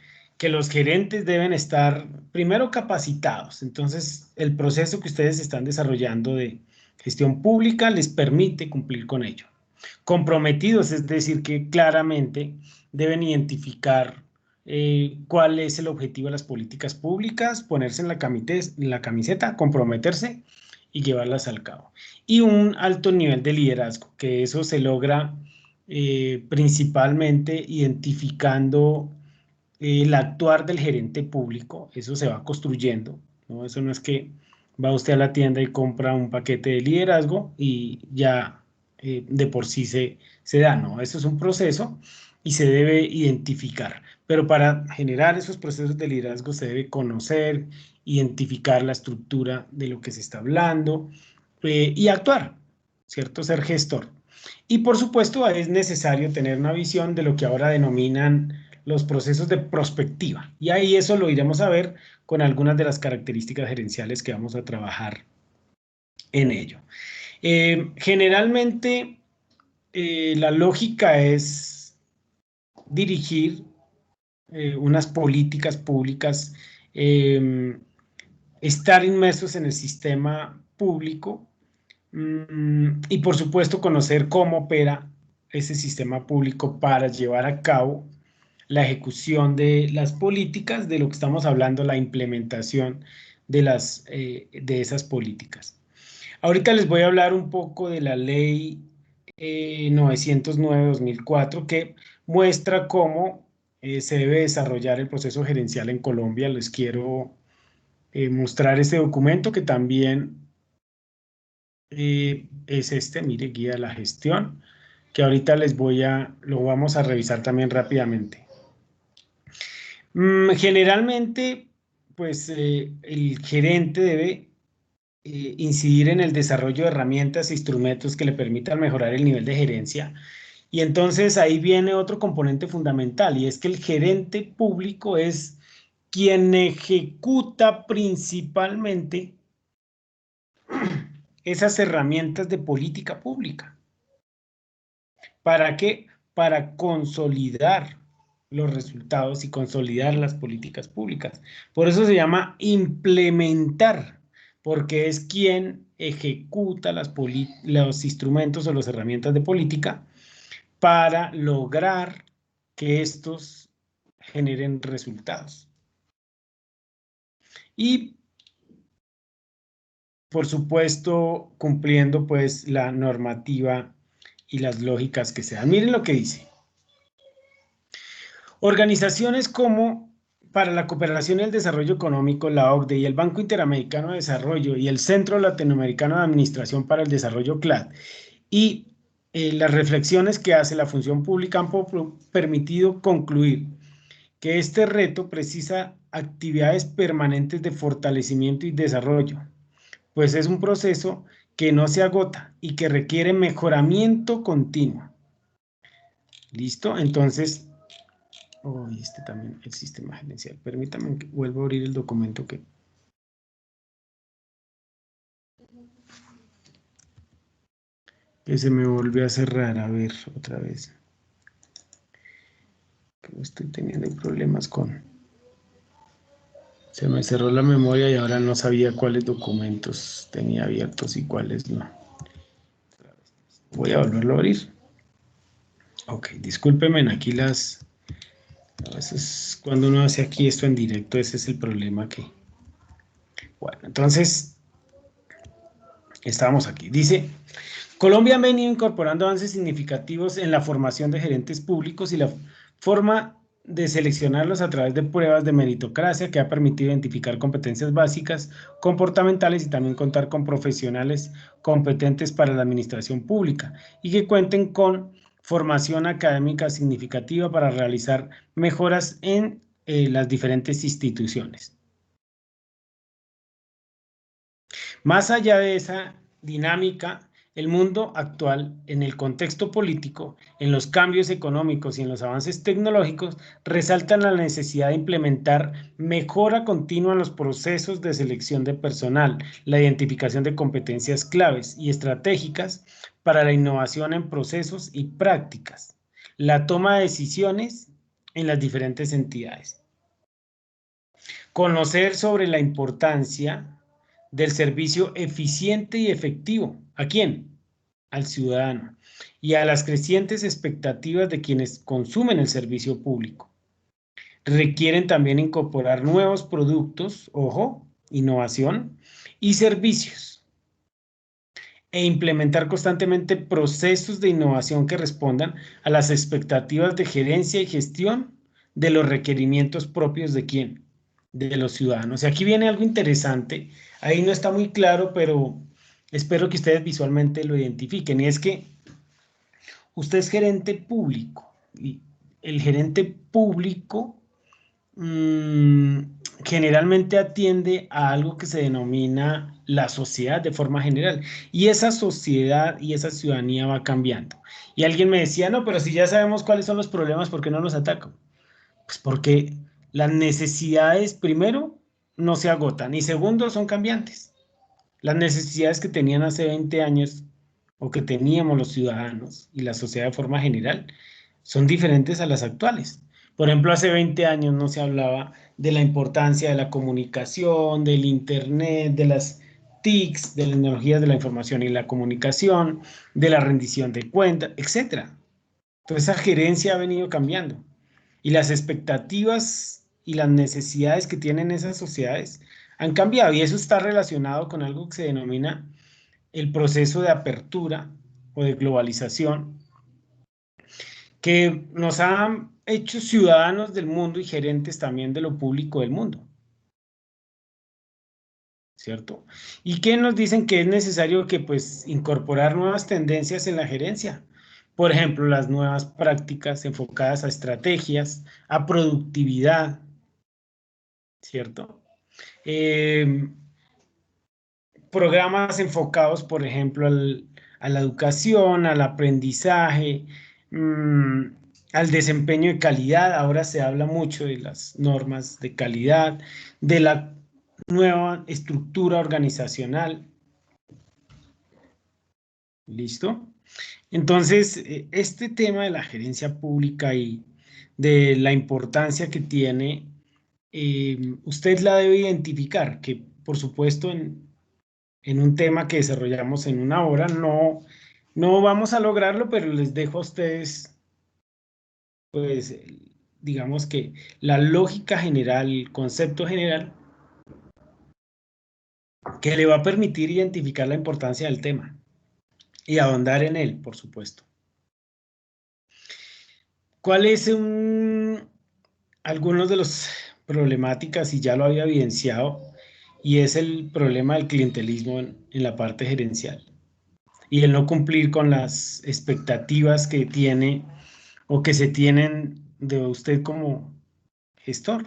los gerentes deben estar primero capacitados. Entonces, el proceso que ustedes están desarrollando de gestión pública les permite cumplir con ello. Comprometidos, es decir, que claramente deben identificar cuál es el objetivo de las políticas públicas, ponerse en la camiseta, comprometerse y llevarlas al cabo. Y un alto nivel de liderazgo, que eso se logra principalmente identificando el actuar del gerente público. Eso se va construyendo, ¿no? Eso no es que va usted a la tienda y compra un paquete de liderazgo y ya de por sí se da, ¿no? Eso es un proceso y se debe identificar. Pero para generar esos procesos de liderazgo se debe conocer, identificar la estructura de lo que se está hablando y actuar, ¿cierto? Ser gestor. Y por supuesto es necesario tener una visión de lo que ahora denominan los procesos de prospectiva. Y ahí eso lo iremos a ver con algunas de las características gerenciales que vamos a trabajar en ello. Generalmente la lógica es dirigir unas políticas públicas, estar inmersos en el sistema público y por supuesto conocer cómo opera ese sistema público para llevar a cabo la ejecución de las políticas, de lo que estamos hablando, la implementación de esas políticas. Ahorita les voy a hablar un poco de la ley 909-2004 que muestra cómo se debe desarrollar el proceso gerencial en Colombia. Les quiero mostrar este documento que también es este, mire, guía a la gestión, que ahorita lo vamos a revisar también rápidamente. Generalmente, pues el gerente debe incidir en el desarrollo de herramientas e instrumentos que le permitan mejorar el nivel de gerencia. Y entonces ahí viene otro componente fundamental, y es que el gerente público es quien ejecuta principalmente esas herramientas de política pública. ¿Para qué? Para consolidar los resultados y consolidar las políticas públicas. Por eso se llama implementar, porque es quien ejecuta los instrumentos o las herramientas de política para lograr que estos generen resultados. Y, por supuesto, cumpliendo pues la normativa y las lógicas que se dan. Miren lo que dice. Organizaciones como para la Cooperación y el Desarrollo Económico, la OCDE, y el Banco Interamericano de Desarrollo y el Centro Latinoamericano de Administración para el Desarrollo, CLAD, y las reflexiones que hace la función pública han permitido concluir que este reto precisa actividades permanentes de fortalecimiento y desarrollo, pues es un proceso que no se agota y que requiere mejoramiento continuo. ¿Listo? Entonces, este también, el sistema gerencial. Permítame que vuelva a abrir el documento que se me volvió a cerrar. A ver, otra vez. Estoy teniendo problemas con... Se me cerró la memoria y ahora no sabía cuáles documentos tenía abiertos y cuáles no. Voy a volverlo a abrir. Ok, discúlpenme, aquí las... A veces cuando uno hace aquí esto en directo, ese es el problema que... Bueno, entonces, estábamos aquí. Dice, Colombia ha venido incorporando avances significativos en la formación de gerentes públicos y la forma de seleccionarlos a través de pruebas de meritocracia que ha permitido identificar competencias básicas, comportamentales y también contar con profesionales competentes para la administración pública y que cuenten con formación académica significativa para realizar mejoras en las diferentes instituciones. Más allá de esa dinámica, el mundo actual, en el contexto político, en los cambios económicos y en los avances tecnológicos, resaltan la necesidad de implementar mejora continua en los procesos de selección de personal, la identificación de competencias claves y estratégicas para la innovación en procesos y prácticas, la toma de decisiones en las diferentes entidades. Conocer sobre la importancia del servicio eficiente y efectivo. ¿A quién? Al ciudadano y a las crecientes expectativas de quienes consumen el servicio público. Requieren también incorporar nuevos productos, ojo, innovación y servicios e implementar constantemente procesos de innovación que respondan a las expectativas de gerencia y gestión de los requerimientos propios de quién, de los ciudadanos. Y aquí viene algo interesante, ahí no está muy claro, pero espero que ustedes visualmente lo identifiquen, y es que usted es gerente público, y el gerente público generalmente atiende a algo que se denomina la sociedad de forma general. Y esa sociedad y esa ciudadanía va cambiando. Y alguien me decía, no, pero si ya sabemos cuáles son los problemas, ¿por qué no los atacan? Pues porque las necesidades, primero, no se agotan y segundo, son cambiantes. Las necesidades que tenían hace 20 años o que teníamos los ciudadanos y la sociedad de forma general son diferentes a las actuales. Por ejemplo, hace 20 años no se hablaba de la importancia de la comunicación, del internet, de las TICs, de las tecnologías de la información y la comunicación, de la rendición de cuentas, etc. Entonces, esa gerencia ha venido cambiando y las expectativas y las necesidades que tienen esas sociedades han cambiado y eso está relacionado con algo que se denomina el proceso de apertura o de globalización que nos ha hecho ciudadanos del mundo y gerentes también de lo público del mundo, ¿cierto? Y que nos dicen que es necesario que pues incorporar nuevas tendencias en la gerencia. Por ejemplo, las nuevas prácticas enfocadas a estrategias, a productividad, ¿cierto? Programas enfocados, por ejemplo, a la educación, al aprendizaje, al desempeño de calidad. Ahora se habla mucho de las normas de calidad, de la nueva estructura organizacional. ¿Listo? Entonces, este tema de la gerencia pública y de la importancia que tiene, usted la debe identificar, que por supuesto en un tema que desarrollamos en una hora no vamos a lograrlo, pero les dejo a ustedes, pues, digamos que la lógica general, el concepto general, que le va a permitir identificar la importancia del tema y ahondar en él, por supuesto. ¿Cuál es algunos de los problemáticas, y ya lo había evidenciado, y es el problema del clientelismo en la parte gerencial? Y el no cumplir con las expectativas que tiene o que se tienen de usted como gestor,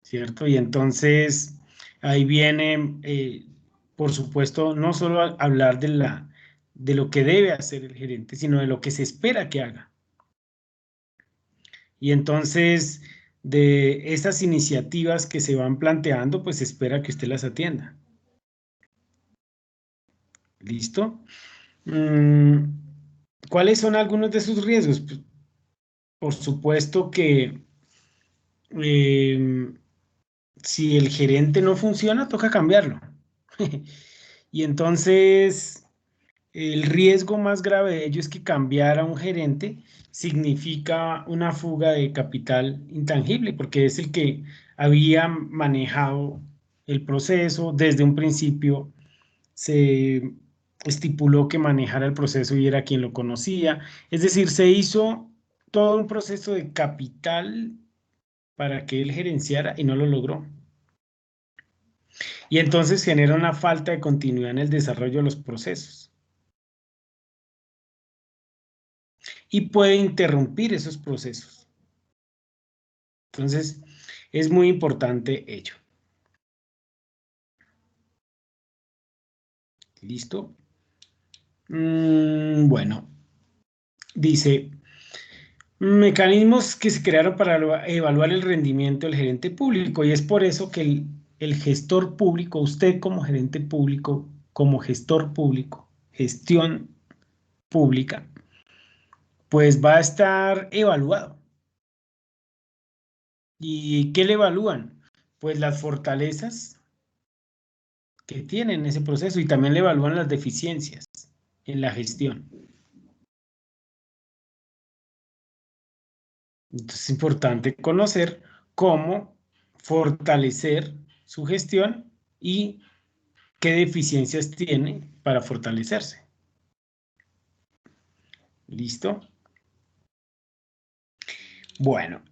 ¿cierto? Y entonces ahí viene, por supuesto, no solo hablar de lo que debe hacer el gerente, sino de lo que se espera que haga. Y entonces, de esas iniciativas que se van planteando, pues se espera que usted las atienda. ¿Listo? ¿Cuáles son algunos de sus riesgos? Pues, por supuesto que si el gerente no funciona, toca cambiarlo. Y entonces, el riesgo más grave de ello es que cambiar a un gerente significa una fuga de capital intangible, porque es el que había manejado el proceso. Desde un principio se estipuló que manejara el proceso y era quien lo conocía. Es decir, se hizo todo un proceso de capital para que él gerenciara y no lo logró. Y entonces genera una falta de continuidad en el desarrollo de los procesos. Y puede interrumpir esos procesos. Entonces, es muy importante ello. ¿Listo? Bueno, dice, mecanismos que se crearon para evaluar el rendimiento del gerente público y es por eso que el gestor público, usted como gerente público, como gestor público, gestión pública, pues va a estar evaluado. ¿Y qué le evalúan? Pues las fortalezas que tiene en ese proceso y también le evalúan las deficiencias en la gestión. Entonces es importante conocer cómo fortalecer su gestión y qué deficiencias tiene para fortalecerse. ¿Listo? Bueno,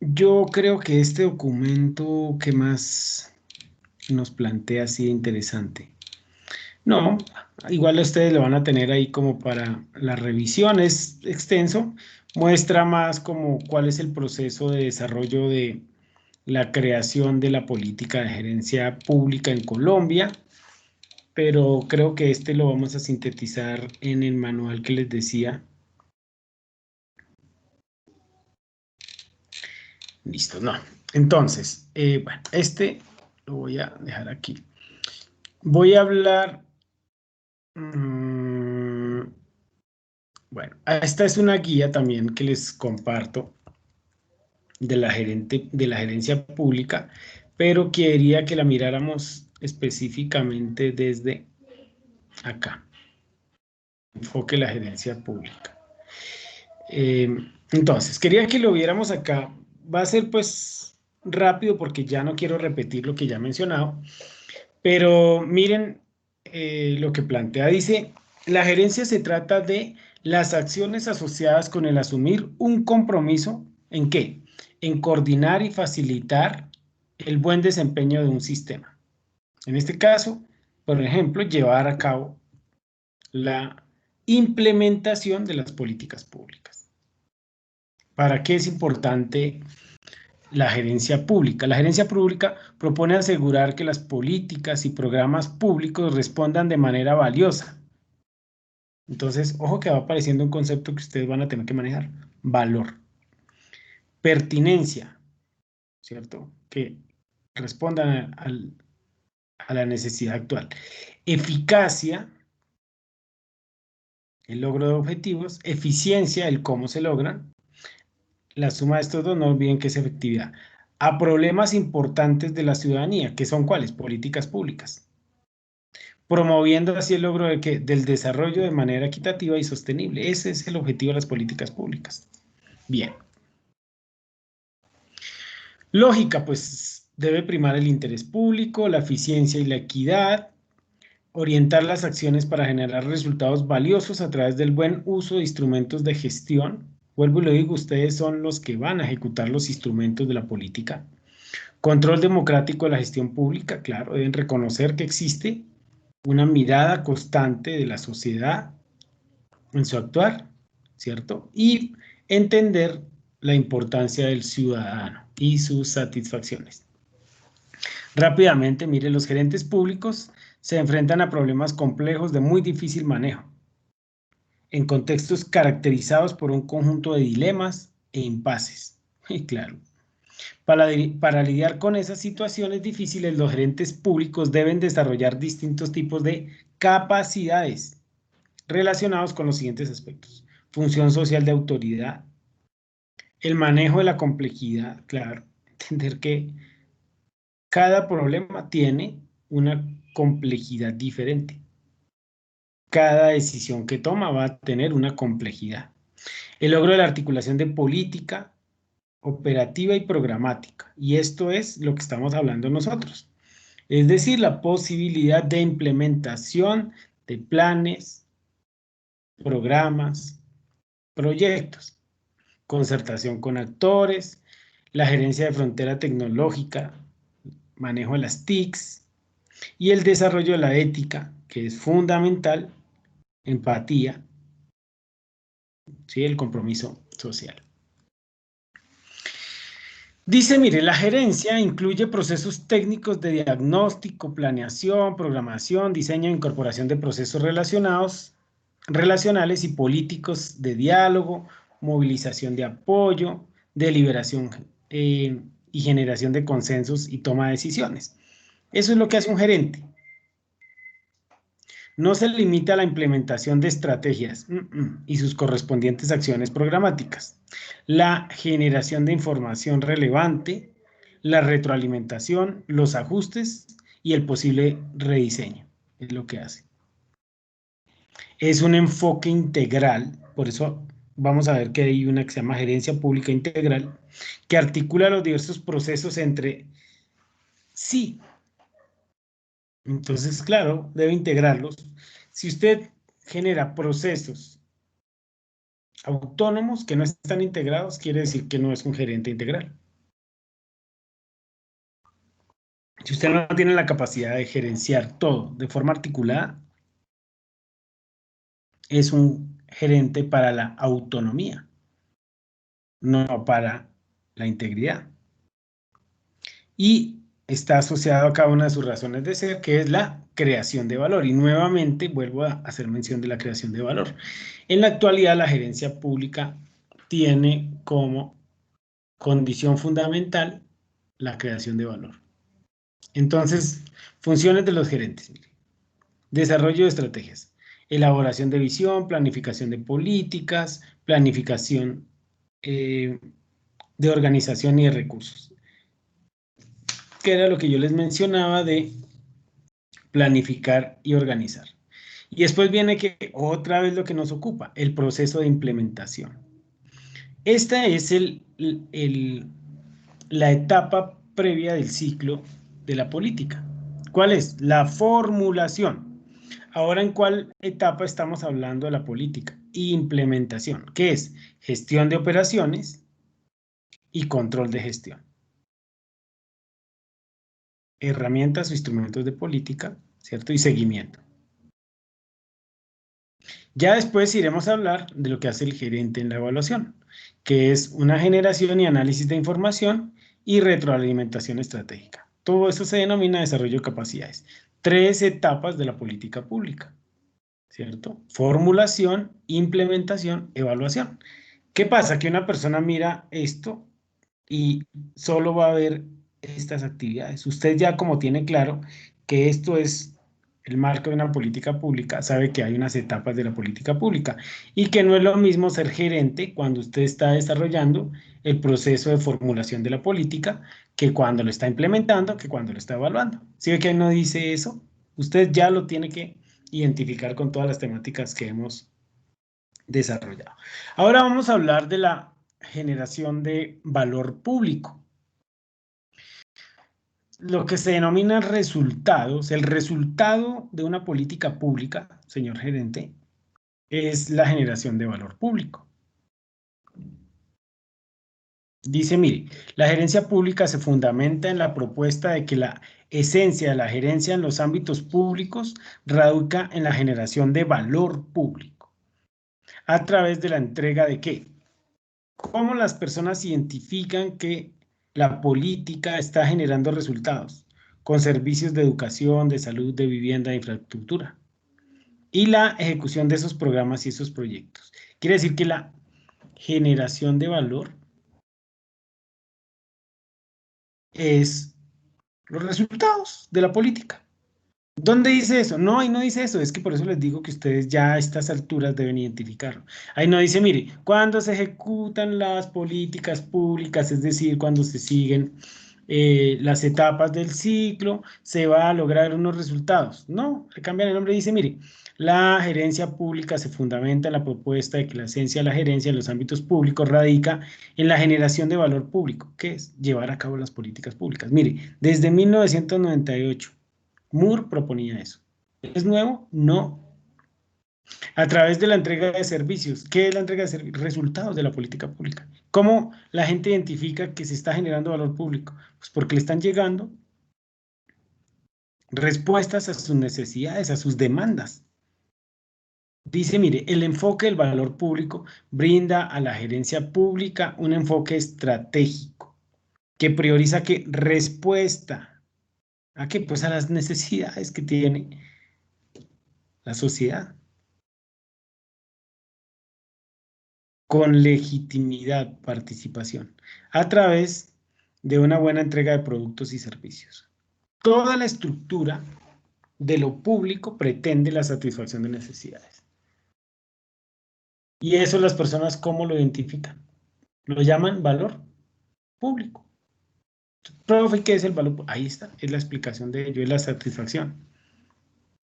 yo creo que este documento que más nos plantea así interesante. No, igual ustedes lo van a tener ahí como para la revisión, es extenso, muestra más como cuál es el proceso de desarrollo de la creación de la política de gerencia pública en Colombia, pero creo que este lo vamos a sintetizar en el manual que les decía. Listo, no. Entonces, bueno, este lo voy a dejar aquí. Voy a hablar... bueno, esta es una guía también que les comparto de la gerencia pública, pero quería que la miráramos específicamente desde acá. Enfoque la gerencia pública. Entonces, quería que lo viéramos acá. Va a ser pues rápido porque ya no quiero repetir lo que ya he mencionado, pero miren lo que plantea. Dice, la gerencia se trata de las acciones asociadas con el asumir un compromiso. ¿En qué? En coordinar y facilitar el buen desempeño de un sistema. En este caso, por ejemplo, llevar a cabo la implementación de las políticas públicas. ¿Para qué es importante la gerencia pública? La gerencia pública propone asegurar que las políticas y programas públicos respondan de manera valiosa. Entonces, ojo que va apareciendo un concepto que ustedes van a tener que manejar. Valor. Pertinencia, ¿cierto? Que respondan a la necesidad actual. Eficacia, el logro de objetivos. Eficiencia, el cómo se logran. La suma de estos dos, no olviden que es efectividad. A problemas importantes de la ciudadanía, que son ¿cuáles? Políticas públicas. Promoviendo así el logro del desarrollo de manera equitativa y sostenible. Ese es el objetivo de las políticas públicas. Bien. Lógica, pues debe primar el interés público, la eficiencia y la equidad, orientar las acciones para generar resultados valiosos a través del buen uso de instrumentos de gestión. Vuelvo y lo digo, ustedes son los que van a ejecutar los instrumentos de la política. Control democrático de la gestión pública, claro, deben reconocer que existe una mirada constante de la sociedad en su actuar, ¿cierto? Y entender la importancia del ciudadano y sus satisfacciones. Rápidamente, mire, los gerentes públicos se enfrentan a problemas complejos de muy difícil manejo, en contextos caracterizados por un conjunto de dilemas e impases. Y claro, para lidiar con esas situaciones difíciles, los gerentes públicos deben desarrollar distintos tipos de capacidades relacionados con los siguientes aspectos. Función social de autoridad, el manejo de la complejidad, claro, entender que cada problema tiene una complejidad diferente. Cada decisión que toma va a tener una complejidad. El logro de la articulación de política, operativa y programática. Y esto es lo que estamos hablando nosotros. Es decir, la posibilidad de implementación de planes, programas, proyectos, concertación con actores, la gerencia de frontera tecnológica, manejo de las TICs y el desarrollo de la ética, que es fundamental, empatía, ¿sí? El compromiso social. Dice, mire, la gerencia incluye procesos técnicos de diagnóstico, planeación, programación, diseño e incorporación de procesos relacionales y políticos de diálogo, movilización de apoyo, deliberación y generación de consensos y toma de decisiones. Eso es lo que hace un gerente. No se limita a la implementación de estrategias y sus correspondientes acciones programáticas. La generación de información relevante, la retroalimentación, los ajustes y el posible rediseño. Es lo que hace. Es un enfoque integral, por eso vamos a ver que hay una que se llama gerencia pública integral, que articula los diversos procesos entre sí. Entonces, claro, debe integrarlos. Si usted genera procesos autónomos que no están integrados, quiere decir que no es un gerente integral. Si usted no tiene la capacidad de gerenciar todo de forma articulada, es un gerente para la autonomía, no para la integridad. Y está asociado a cada una de sus razones de ser, que es la creación de valor. Y nuevamente vuelvo a hacer mención de la creación de valor. En la actualidad, la gerencia pública tiene como condición fundamental la creación de valor. Entonces, funciones de los gerentes. Desarrollo de estrategias, elaboración de visión, planificación de políticas, planificación de organización y de recursos. Que era lo que yo les mencionaba de planificar y organizar. Y después viene que otra vez lo que nos ocupa, el proceso de implementación. Esta es la etapa previa del ciclo de la política. ¿Cuál es? La formulación. Ahora, ¿en cuál etapa estamos hablando de la política? Implementación. ¿Qué es? Gestión de operaciones y control de gestión. Herramientas o instrumentos de política, ¿cierto? Y seguimiento. Ya después iremos a hablar de lo que hace el gerente en la evaluación, que es una generación y análisis de información y retroalimentación estratégica. Todo eso se denomina desarrollo de capacidades. 3 etapas de la política pública, ¿cierto? Formulación, implementación, evaluación. ¿Qué pasa? Que una persona mira esto y solo va a ver estas actividades. Usted ya como tiene claro que esto es el marco de una política pública, sabe que hay unas etapas de la política pública y que no es lo mismo ser gerente cuando usted está desarrollando el proceso de formulación de la política que cuando lo está implementando, que cuando lo está evaluando. ¿Sí ve que no dice eso? Usted ya lo tiene que identificar con todas las temáticas que hemos desarrollado. Ahora vamos a hablar de la generación de valor público. Lo que se denomina resultados, el resultado de una política pública, señor gerente, es la generación de valor público. Dice, mire, la gerencia pública se fundamenta en la propuesta de que la esencia de la gerencia en los ámbitos públicos radica en la generación de valor público. ¿A través de la entrega de qué? ¿Cómo las personas identifican que la política está generando resultados? Con servicios de educación, de salud, de vivienda, de infraestructura. Y la ejecución de esos programas y esos proyectos. Quiere decir que la generación de valor es los resultados de la política. ¿Dónde dice eso? No, ahí no dice eso. Es que por eso les digo que ustedes ya a estas alturas deben identificarlo. Ahí no dice, mire, cuando se ejecutan las políticas públicas, es decir, cuando se siguen las etapas del ciclo, se va a lograr unos resultados. No, le cambian el nombre y dice, mire, la gerencia pública se fundamenta en la propuesta de que la esencia de la gerencia en los ámbitos públicos radica en la generación de valor público, que es llevar a cabo las políticas públicas. Mire, desde 1998, Moore proponía eso. ¿Es nuevo? No. A través de la entrega de servicios. ¿Qué es la entrega de servicios? Resultados de la política pública. ¿Cómo la gente identifica que se está generando valor público? Pues porque le están llegando respuestas a sus necesidades, a sus demandas. Dice, mire, el enfoque del valor público brinda a la gerencia pública un enfoque estratégico que prioriza qué respuesta a qué, pues a las necesidades que tiene la sociedad. Con legitimidad, participación, a través de una buena entrega de productos y servicios. Toda la estructura de lo público pretende la satisfacción de necesidades. Y eso las personas, ¿cómo lo identifican? Lo llaman valor público. Profe, ¿qué es el valor público? Ahí está, es la explicación de ello, es la satisfacción.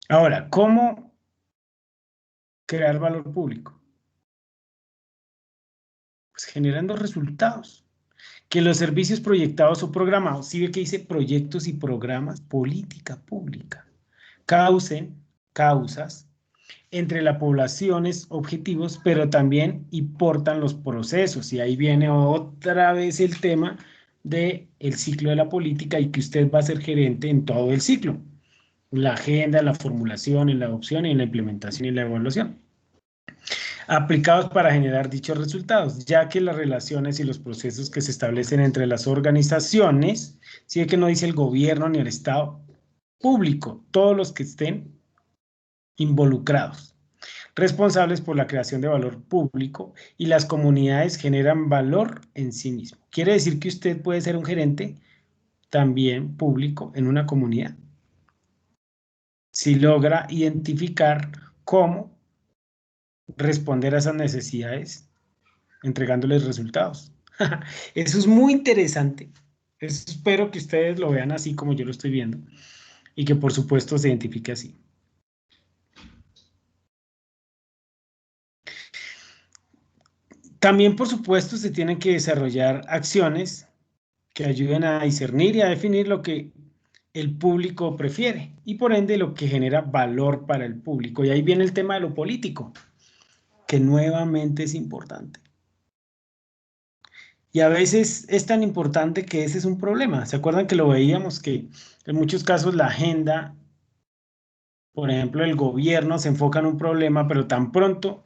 Ahora, ¿cómo crear valor público? Pues generando resultados. Que los servicios proyectados o programados, si ve que dice proyectos y programas, política pública, causen causas entre las poblaciones objetivos, pero también importan los procesos. Y ahí viene otra vez el tema del ciclo de la política y que usted va a ser gerente en todo el ciclo. La agenda, la formulación, en la adopción, en la implementación y la evaluación. aplicados para generar dichos resultados, ya que las relaciones y los procesos que se establecen entre las organizaciones, si es que no dice el gobierno ni el Estado, público, todos los que estén involucrados, responsables por la creación de valor público y las comunidades generan valor en sí mismo. Quiere decir que usted puede ser un gerente también público en una comunidad, si logra identificar cómo responder a esas necesidades entregándoles resultados. Eso es muy interesante. Eso espero que ustedes lo vean así como yo lo estoy viendo y que por supuesto se identifique así. También por supuesto se tienen que desarrollar acciones que ayuden a discernir y a definir lo que el público prefiere y por ende lo que genera valor para el público. Y ahí viene el tema de lo político, que nuevamente es importante. Y a veces es tan importante que ese es un problema. ¿Se acuerdan que lo veíamos? Que en muchos casos la agenda, por ejemplo, el gobierno se enfoca en un problema, pero tan pronto,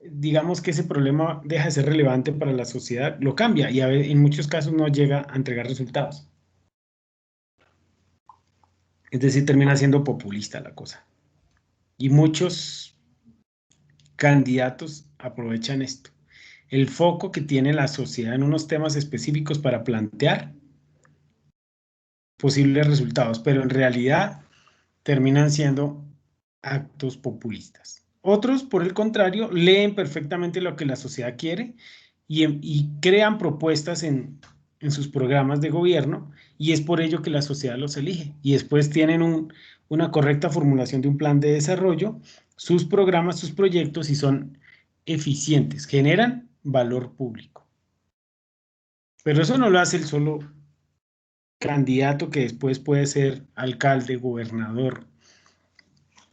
digamos que ese problema deja de ser relevante para la sociedad, lo cambia y en muchos casos no llega a entregar resultados. Es decir, termina siendo populista la cosa. Y muchos candidatos aprovechan esto. El foco que tiene la sociedad en unos temas específicos para plantear posibles resultados, pero en realidad terminan siendo actos populistas. Otros, por el contrario, leen perfectamente lo que la sociedad quiere y crean propuestas en sus programas de gobierno y es por ello que la sociedad los elige. Y después tienen una correcta formulación de un plan de desarrollo, sus programas, sus proyectos y son eficientes, generan valor público. Pero eso no lo hace el solo candidato que después puede ser alcalde, gobernador,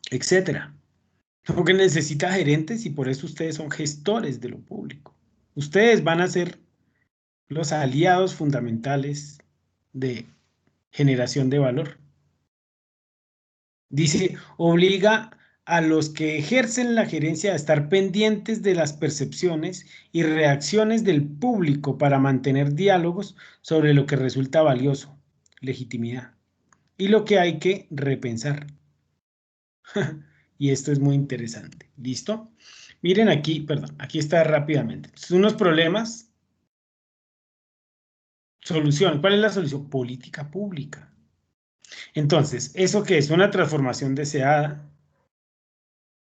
etcétera. Porque necesita gerentes y por eso ustedes son gestores de lo público. Ustedes van a ser los aliados fundamentales de generación de valor. Dice, obliga a los que ejercen la gerencia a estar pendientes de las percepciones y reacciones del público para mantener diálogos sobre lo que resulta valioso, legitimidad, y lo que hay que repensar. Y esto es muy interesante. ¿Listo? Miren aquí, perdón, aquí está rápidamente. Son unos problemas, solución. ¿Cuál es la solución? Política pública. Entonces, ¿eso qué es? Una transformación deseada.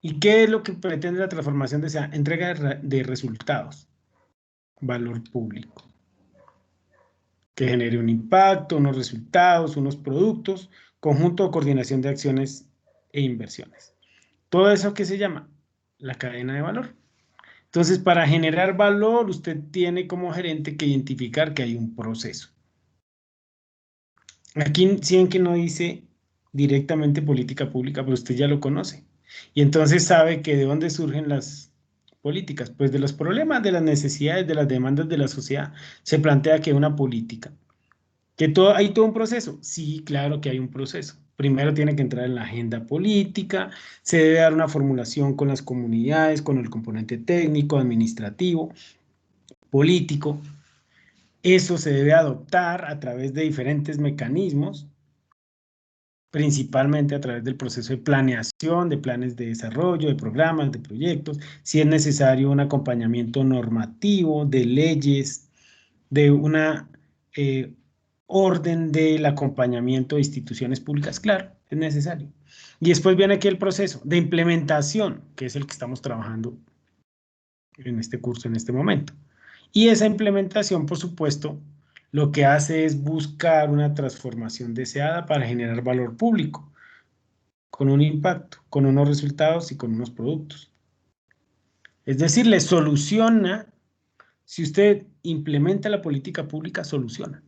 ¿Y qué es lo que pretende la transformación deseada? Entrega de resultados, valor público, que genere un impacto, unos resultados, unos productos, conjunto o coordinación de acciones e inversiones. Todo eso que se llama la cadena de valor. Entonces, para generar valor, usted tiene como gerente que identificar que hay un proceso. Aquí sí en que no dice directamente política pública, pero usted ya lo conoce. Y entonces sabe que de dónde surgen las políticas, pues de los problemas, de las necesidades, de las demandas de la sociedad. Se plantea que una política, que hay todo un proceso. Sí, claro que hay un proceso. Primero tiene que entrar en la agenda política, se debe dar una formulación con las comunidades, con el componente técnico, administrativo, político. Eso se debe adoptar a través de diferentes mecanismos, principalmente a través del proceso de planeación, de planes de desarrollo, de programas, de proyectos, si es necesario un acompañamiento normativo, de leyes, de una orden del acompañamiento de instituciones públicas, claro, es necesario. Y después viene aquí el proceso de implementación, que es el que estamos trabajando en este curso en este momento. Y esa implementación, por supuesto, lo que hace es buscar una transformación deseada para generar valor público, con un impacto, con unos resultados y con unos productos. Es decir, le soluciona, si usted implementa la política pública, soluciona.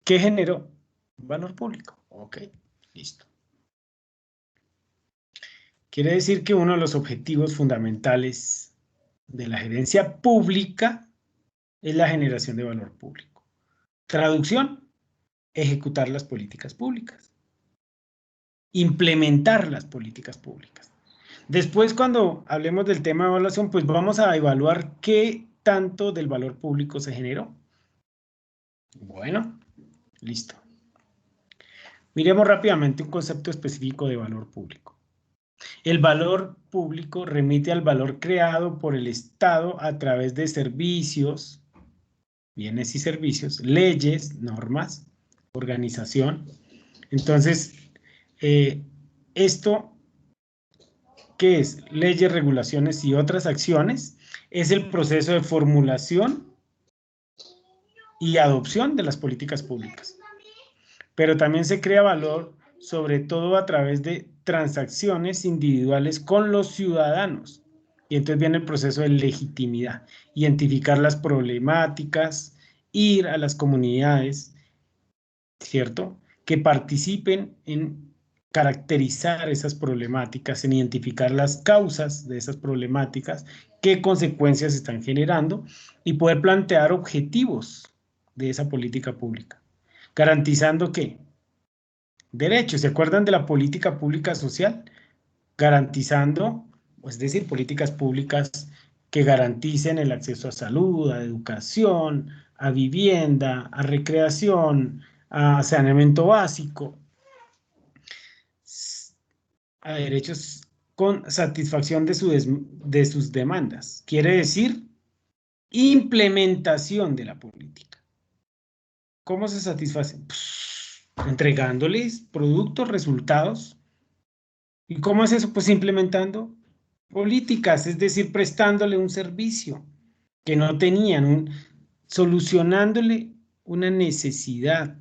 ¿Qué generó? Valor público. Ok, listo. Quiere decir que uno de los objetivos fundamentales de la gerencia pública es la generación de valor público. Traducción, ejecutar las políticas públicas, implementar las políticas públicas. Después, cuando hablemos del tema de evaluación, pues vamos a evaluar qué tanto del valor público se generó. Bueno, listo. Miremos rápidamente un concepto específico de valor público. El valor público remite al valor creado por el Estado a través de servicios, bienes y servicios, leyes, normas, organización. Entonces, esto, ¿qué es? Leyes, regulaciones y otras acciones, es el proceso de formulación y adopción de las políticas públicas. Pero también se crea valor, sobre todo a través de transacciones individuales con los ciudadanos. Y entonces viene el proceso de legitimidad, identificar las problemáticas, ir a las comunidades, ¿cierto?, que participen en caracterizar esas problemáticas, en identificar las causas de esas problemáticas, qué consecuencias están generando y poder plantear objetivos de esa política pública, garantizando que derechos, ¿se acuerdan de la política pública social? Garantizando, es decir, políticas públicas que garanticen el acceso a salud, a educación, a vivienda, a recreación, a saneamiento básico, a derechos con satisfacción de sus demandas. Quiere decir, implementación de la política. ¿Cómo se satisface? Pues, entregándoles productos, resultados. ¿Y cómo es eso? Pues implementando políticas, es decir, prestándole un servicio que no tenían, solucionándole una necesidad,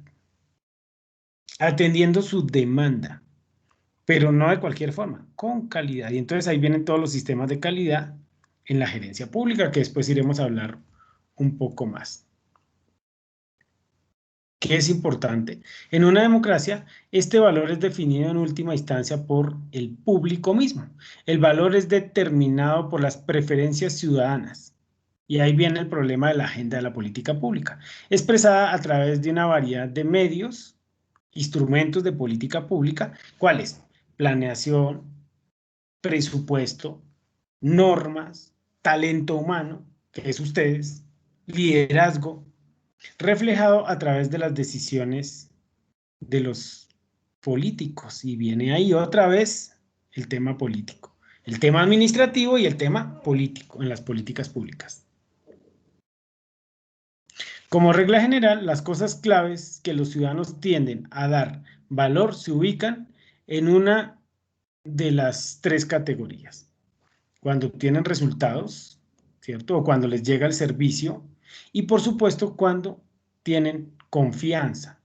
atendiendo su demanda, pero no de cualquier forma, con calidad. Y entonces ahí vienen todos los sistemas de calidad en la gerencia pública, que después iremos a hablar un poco más. ¿Qué es importante? En una democracia, este valor es definido en última instancia por el público mismo. El valor es determinado por las preferencias ciudadanas. Y ahí viene el problema de la agenda de la política pública, expresada a través de una variedad de medios, instrumentos de política pública. ¿Cuáles? Planeación, presupuesto, normas, talento humano, que es ustedes, liderazgo, reflejado a través de las decisiones de los políticos. Y viene ahí otra vez el tema político, el tema administrativo y el tema político en las políticas públicas. Como regla general, las cosas claves que los ciudadanos tienden a dar valor se ubican en una de las tres categorías. Cuando obtienen resultados, ¿cierto? O cuando les llega el servicio. Y por supuesto, cuando tienen confianza.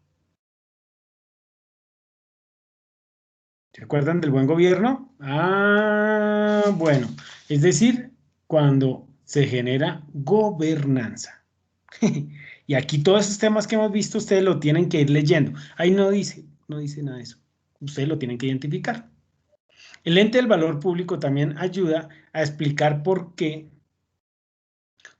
¿Se acuerdan del buen gobierno? Bueno, es decir, cuando se genera gobernanza. Y aquí todos esos temas que hemos visto, ustedes lo tienen que ir leyendo. Ahí no dice nada de eso. Ustedes lo tienen que identificar. El ente del valor público también ayuda a explicar por qué,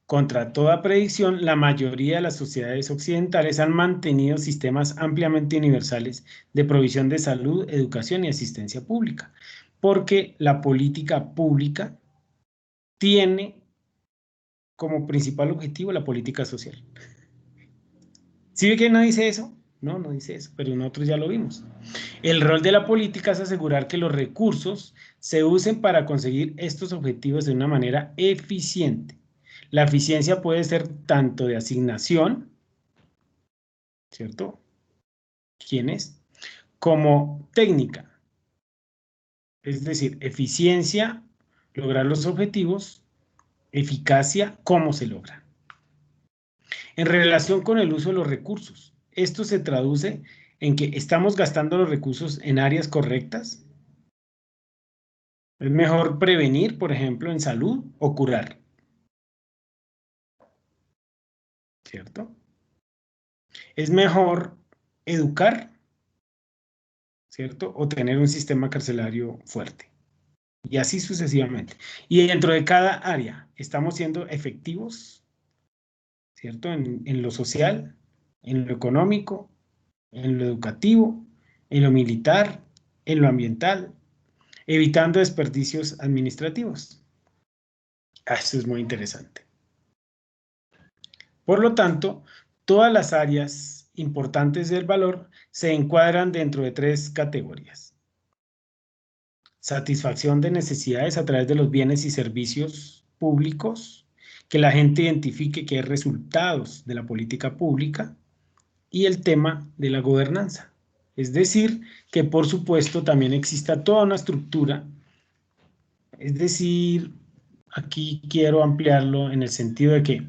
contra toda predicción, la mayoría de las sociedades occidentales han mantenido sistemas ampliamente universales de provisión de salud, educación y asistencia pública, porque la política pública tiene como principal objetivo la política social. ¿Sí ve que no dice eso? No, no dice eso, pero nosotros ya lo vimos. El rol de la política es asegurar que los recursos se usen para conseguir estos objetivos de una manera eficiente. La eficiencia puede ser tanto de asignación, ¿cierto? ¿Quién es? Como técnica. Es decir, eficiencia, lograr los objetivos, eficacia, cómo se logra. En relación con el uso de los recursos, esto se traduce en que estamos gastando los recursos en áreas correctas. Es mejor prevenir, por ejemplo, en salud o curar, ¿cierto? Es mejor educar, ¿cierto? O tener un sistema carcelario fuerte. Y así sucesivamente. Y dentro de cada área, ¿estamos siendo efectivos, ¿cierto? En lo social, en lo económico, en lo educativo, en lo militar, en lo ambiental. evitando desperdicios administrativos. Esto es muy interesante. Por lo tanto, todas las áreas importantes del valor se encuadran dentro de 3 categorías. Satisfacción de necesidades a través de los bienes y servicios públicos, que la gente identifique que hay resultados de la política pública, y el tema de la gobernanza. Es decir, que por supuesto también exista toda una estructura. Es decir, aquí quiero ampliarlo en el sentido de que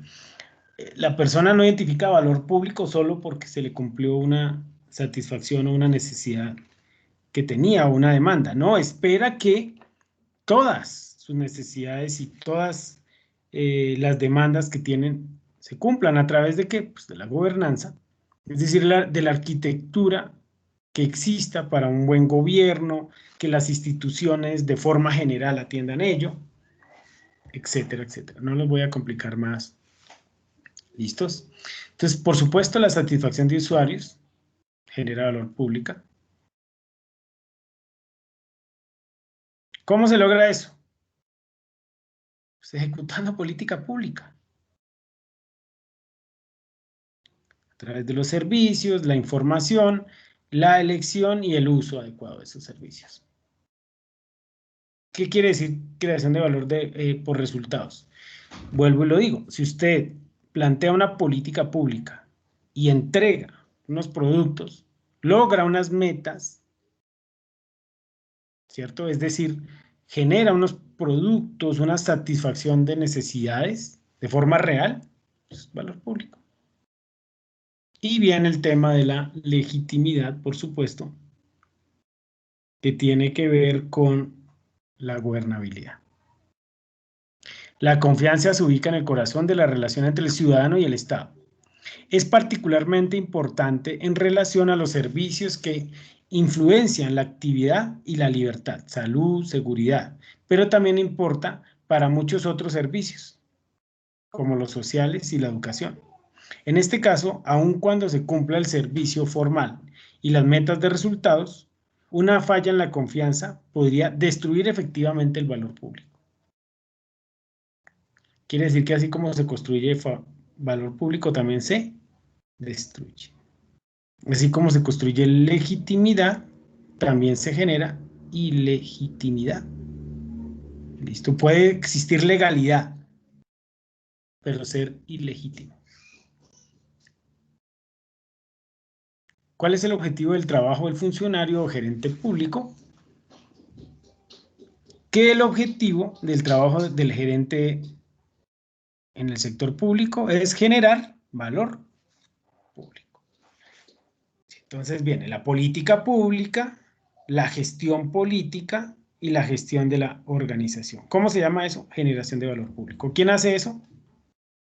la persona no identifica valor público solo porque se le cumplió una satisfacción o una necesidad que tenía o una demanda. No, espera que todas sus necesidades y todas las demandas que tienen se cumplan a través de ¿qué? Pues de la gobernanza, es decir, de la arquitectura que exista para un buen gobierno, que las instituciones de forma general atiendan ello, etcétera, etcétera. No los voy a complicar más. ¿Listos? Entonces, por supuesto, la satisfacción de usuarios genera valor público. ¿Cómo se logra eso? Pues ejecutando política pública. A través de los servicios, la información, la elección y el uso adecuado de esos servicios. ¿Qué quiere decir creación de valor por resultados? Vuelvo y lo digo, si usted plantea una política pública y entrega unos productos, logra unas metas, ¿cierto? Es decir, genera unos productos, una satisfacción de necesidades de forma real, es valor público. Y viene el tema de la legitimidad, por supuesto, que tiene que ver con la gobernabilidad. La confianza se ubica en el corazón de la relación entre el ciudadano y el Estado. Es particularmente importante en relación a los servicios que influencian la actividad y la libertad, salud, seguridad, pero también importa para muchos otros servicios, como los sociales y la educación. En este caso, aun cuando se cumpla el servicio formal y las metas de resultados, una falla en la confianza podría destruir efectivamente el valor público. Quiere decir que así como se construye valor público, también se destruye. Así como se construye legitimidad, también se genera ilegitimidad. ¿Listo? Puede existir legalidad, pero ser ilegítimo. ¿Cuál es el objetivo del trabajo del funcionario o gerente público? Que el objetivo del trabajo del gerente en el sector público es generar valor público. Entonces viene la política pública, la gestión política y la gestión de la organización. ¿Cómo se llama eso? Generación de valor público. ¿Quién hace eso?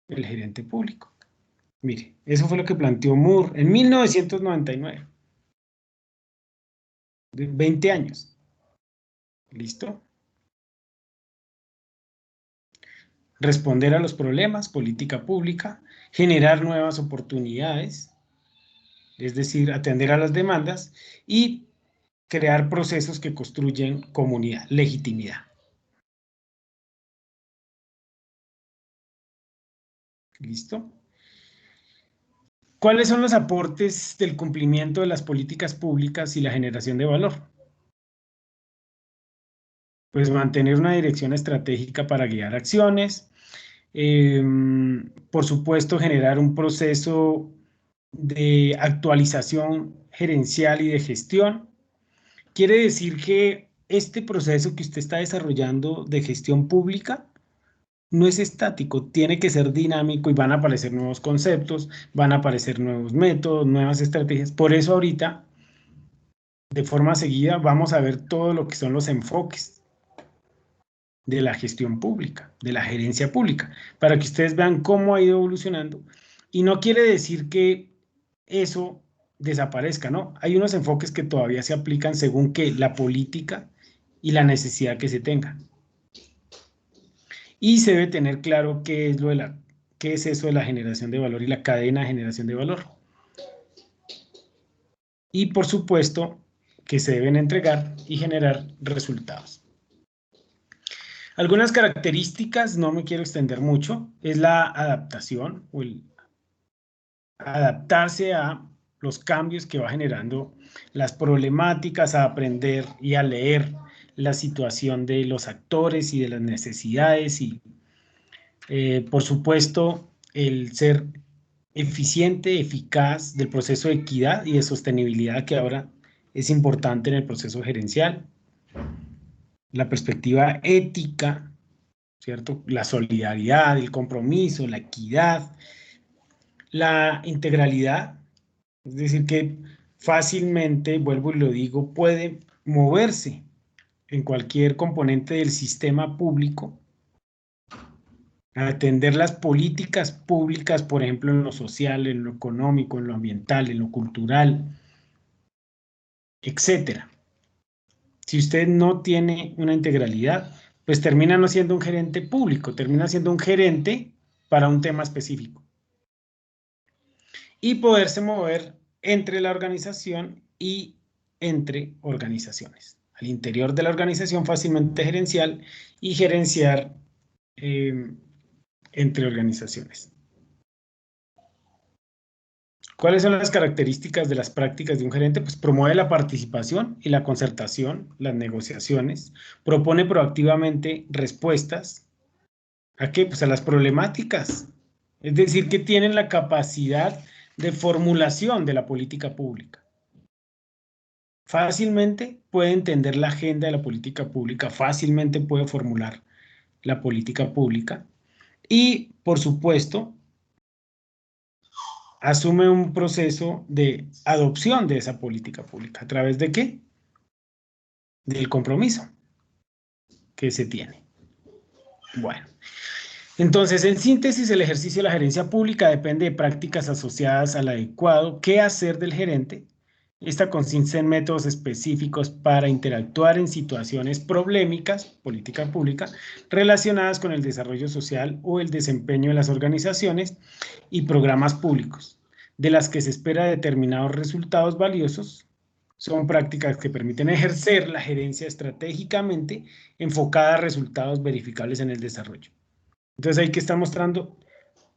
El gerente público. Mire, eso fue lo que planteó Moore en 1999. 20 años. ¿Listo? Responder a los problemas, política pública, generar nuevas oportunidades, es decir, atender a las demandas y crear procesos que construyen comunidad, legitimidad. ¿Listo? ¿Cuáles son los aportes del cumplimiento de las políticas públicas y la generación de valor? Pues mantener una dirección estratégica para guiar acciones, por supuesto generar un proceso de actualización gerencial y de gestión. Quiere decir que este proceso que usted está desarrollando de gestión pública no es estático, tiene que ser dinámico y van a aparecer nuevos conceptos, van a aparecer nuevos métodos, nuevas estrategias. Por eso ahorita, de forma seguida, vamos a ver todo lo que son los enfoques de la gestión pública, de la gerencia pública, para que ustedes vean cómo ha ido evolucionando. Y no quiere decir que eso desaparezca, ¿no? Hay unos enfoques que todavía se aplican según que la política y la necesidad que se tenga. Y se debe tener claro qué es eso de la generación de valor y la cadena de generación de valor. Y por supuesto que se deben entregar y generar resultados. Algunas características, no me quiero extender mucho, es la adaptación o el adaptarse a los cambios que va generando las problemáticas, a aprender y a leer la situación de los actores y de las necesidades y, por supuesto, el ser eficiente, eficaz del proceso de equidad y de sostenibilidad que ahora es importante en el proceso gerencial. La perspectiva ética, ¿cierto? La solidaridad, el compromiso, la equidad, la integralidad, es decir, que fácilmente, vuelvo y lo digo, puede moverse en cualquier componente del sistema público, atender las políticas públicas, por ejemplo, en lo social, en lo económico, en lo ambiental, en lo cultural, etcétera. Si usted no tiene una integralidad, pues termina no siendo un gerente público, termina siendo un gerente para un tema específico. Y poderse mover entre la organización y entre organizaciones. Al interior de la organización fácilmente gerencial y gerenciar entre organizaciones. ¿Cuáles son las características de las prácticas de un gerente? Pues promueve la participación y la concertación, las negociaciones, propone proactivamente respuestas. ¿A qué? Pues a las problemáticas. Es decir, que tienen la capacidad de formulación de la política pública. Fácilmente puede entender la agenda de la política pública, fácilmente puede formular la política pública y, por supuesto, asume un proceso de adopción de esa política pública. ¿A través de qué? Del compromiso que se tiene. Bueno, entonces, en síntesis, el ejercicio de la gerencia pública depende de prácticas asociadas al adecuado qué hacer del gerente. Esta consiste en métodos específicos para interactuar en situaciones problemáticas, política pública, relacionadas con el desarrollo social o el desempeño de las organizaciones y programas públicos, de las que se espera determinados resultados valiosos. Son prácticas que permiten ejercer la gerencia estratégicamente enfocada a resultados verificables en el desarrollo. Entonces, ahí que está mostrando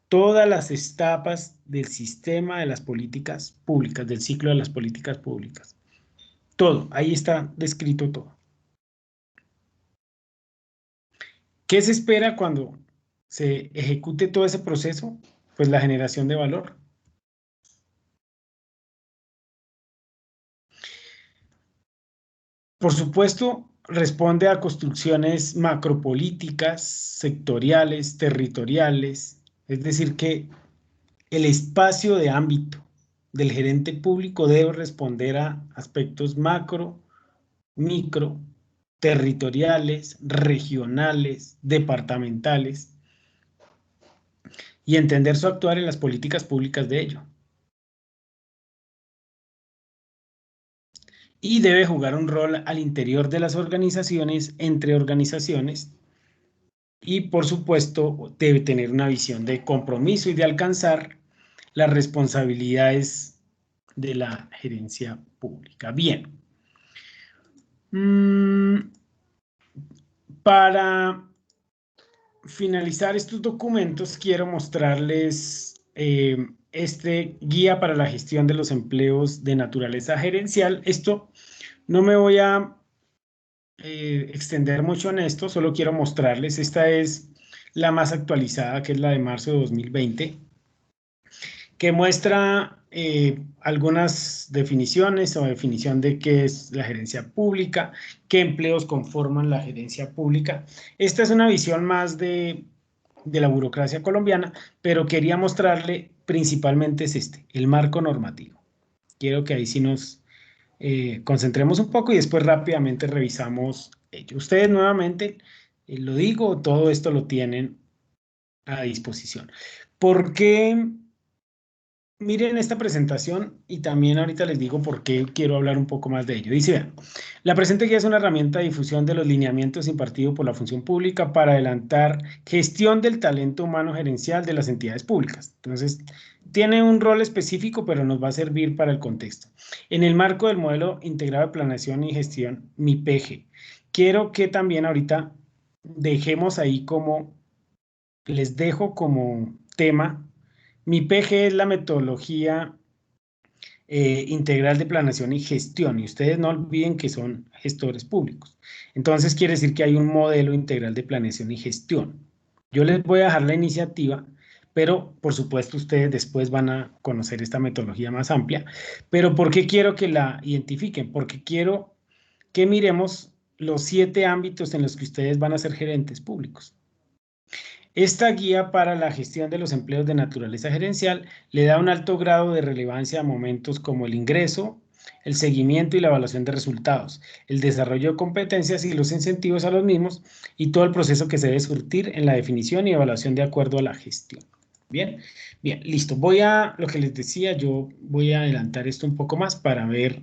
todas las etapas del sistema de las políticas públicas, del ciclo de las políticas públicas. Todo, ahí está descrito todo. ¿Qué se espera cuando se ejecute todo ese proceso? Pues la generación de valor. Por supuesto, responde a construcciones macropolíticas, sectoriales, territoriales, es decir, que el espacio de ámbito del gerente público debe responder a aspectos macro, micro, territoriales, regionales, departamentales y entender su actuar en las políticas públicas de ello. Y debe jugar un rol al interior de las organizaciones, entre organizaciones, y por supuesto debe tener una visión de compromiso y de alcanzar las responsabilidades de la gerencia pública. Bien. Para finalizar estos documentos, quiero mostrarles este guía para la gestión de los empleos de naturaleza gerencial. Esto no me voy a extender mucho en esto, solo quiero mostrarles. Esta es la más actualizada, que es la de marzo de 2020, que muestra algunas definiciones o definición de qué es la gerencia pública, qué empleos conforman la gerencia pública. Esta es una visión más de la burocracia colombiana, pero quería mostrarle principalmente es el marco normativo. Quiero que ahí sí nos concentremos un poco y después rápidamente revisamos ello. Ustedes nuevamente, lo digo, todo esto lo tienen a disposición. ¿Por qué? Miren esta presentación y también ahorita les digo por qué quiero hablar un poco más de ello. Dice, vean, la presente guía es una herramienta de difusión de los lineamientos impartidos por la función pública para adelantar gestión del talento humano gerencial de las entidades públicas. Entonces, tiene un rol específico, pero nos va a servir para el contexto. En el marco del modelo integrado de planeación y gestión, MIPG, quiero que también ahorita dejemos ahí como, les dejo como tema, mi PG es la metodología integral de planeación y gestión, y ustedes no olviden que son gestores públicos. Entonces quiere decir que hay un modelo integral de planeación y gestión. Yo les voy a dejar la iniciativa, pero por supuesto ustedes después van a conocer esta metodología más amplia. Pero ¿por qué quiero que la identifiquen? Porque quiero que miremos los 7 ámbitos en los que ustedes van a ser gerentes públicos. Esta guía para la gestión de los empleos de naturaleza gerencial le da un alto grado de relevancia a momentos como el ingreso, el seguimiento y la evaluación de resultados, el desarrollo de competencias y los incentivos a los mismos y todo el proceso que se debe surtir en la definición y evaluación de acuerdo a la gestión. Bien, bien, listo. Lo que les decía, yo voy a adelantar esto un poco más para ver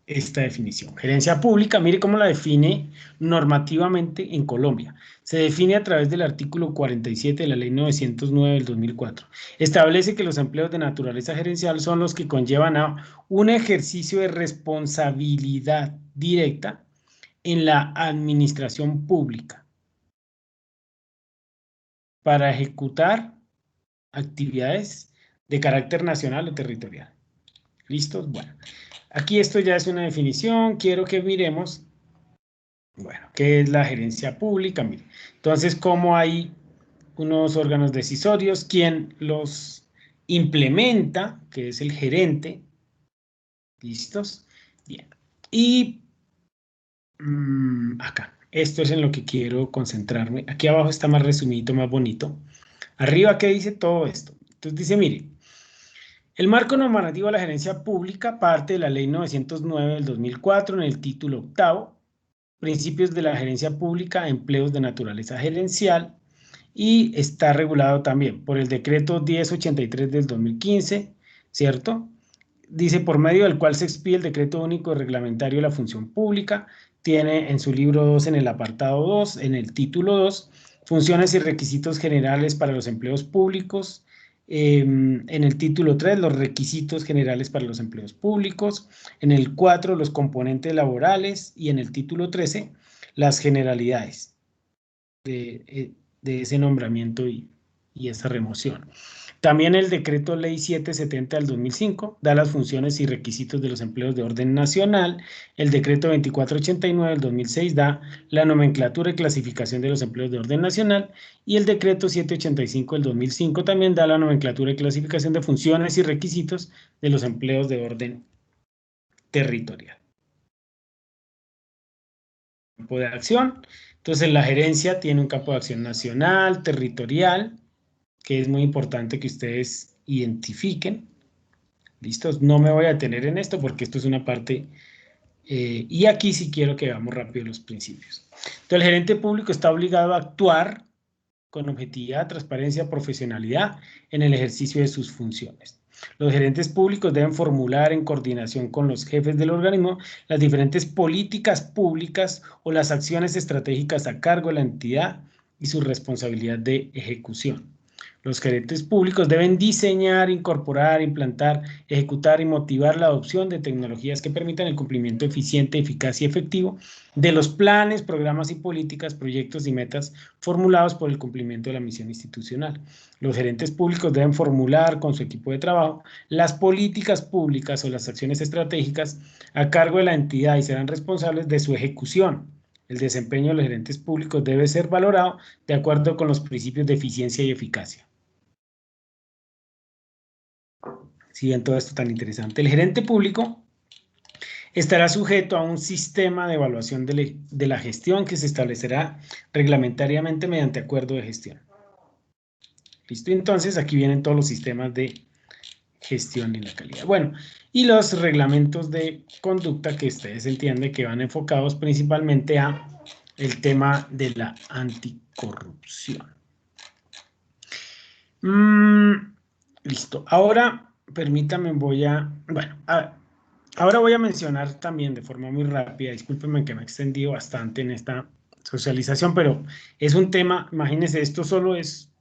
esta definición. Gerencia pública, mire cómo la define normativamente en Colombia. Se define a través del artículo 47 de la Ley 909 del 2004. Establece que los empleos de naturaleza gerencial son los que conllevan a un ejercicio de responsabilidad directa en la administración pública para ejecutar actividades de carácter nacional o territorial. ¿Listos? Bueno, aquí esto ya es una definición. Quiero que miremos, bueno, ¿qué es la gerencia pública? Mire, entonces, ¿cómo hay unos órganos decisorios? ¿Quién los implementa? Que es el gerente. ¿Listos? Bien. Y acá, esto es en lo que quiero concentrarme. Aquí abajo está más resumido, más bonito. Arriba, ¿qué dice todo esto? Entonces dice, mire, el marco normativo de la gerencia pública parte de la Ley 909 del 2004 en el título octavo, principios de la gerencia pública, empleos de naturaleza gerencial, y está regulado también por el decreto 1083 del 2015, ¿cierto? Dice, por medio del cual se expide el decreto único reglamentario de la función pública, tiene en su libro 2, en el apartado 2, en el título 2, funciones y requisitos generales para los empleos públicos, en el título 3, los requisitos generales para los empleos públicos, en el 4, los componentes laborales, y en el título 13, las generalidades de ese nombramiento y esa remoción. También el decreto ley 770 del 2005 da las funciones y requisitos de los empleos de orden nacional. El decreto 2489 del 2006 da la nomenclatura y clasificación de los empleos de orden nacional. Y el decreto 785 del 2005 también da la nomenclatura y clasificación de funciones y requisitos de los empleos de orden territorial. Campo de acción. Entonces, la gerencia tiene un campo de acción nacional, territorial, que es muy importante que ustedes identifiquen. ¿Listos? No me voy a detener en esto porque esto es una parte, y aquí sí quiero que veamos rápido los principios. Entonces, el gerente público está obligado a actuar con objetividad, transparencia, profesionalidad en el ejercicio de sus funciones. Los gerentes públicos deben formular en coordinación con los jefes del organismo las diferentes políticas públicas o las acciones estratégicas a cargo de la entidad y su responsabilidad de ejecución. Los gerentes públicos deben diseñar, incorporar, implantar, ejecutar y motivar la adopción de tecnologías que permitan el cumplimiento eficiente, eficaz y efectivo de los planes, programas y políticas, proyectos y metas formulados por el cumplimiento de la misión institucional. Los gerentes públicos deben formular con su equipo de trabajo las políticas públicas o las acciones estratégicas a cargo de la entidad y serán responsables de su ejecución. El desempeño de los gerentes públicos debe ser valorado de acuerdo con los principios de eficiencia y eficacia. Si ven todo esto tan interesante. El gerente público estará sujeto a un sistema de evaluación de la gestión que se establecerá reglamentariamente mediante acuerdo de gestión. ¿Listo? Entonces, aquí vienen todos los sistemas de gestión y la calidad. Bueno, y los reglamentos de conducta que ustedes entienden que van enfocados principalmente a el tema de la anticorrupción. Listo. Ahora, permítanme, ahora voy a mencionar también de forma muy rápida, discúlpenme que me he extendido bastante en esta socialización, pero es un tema, imagínense, esto solo es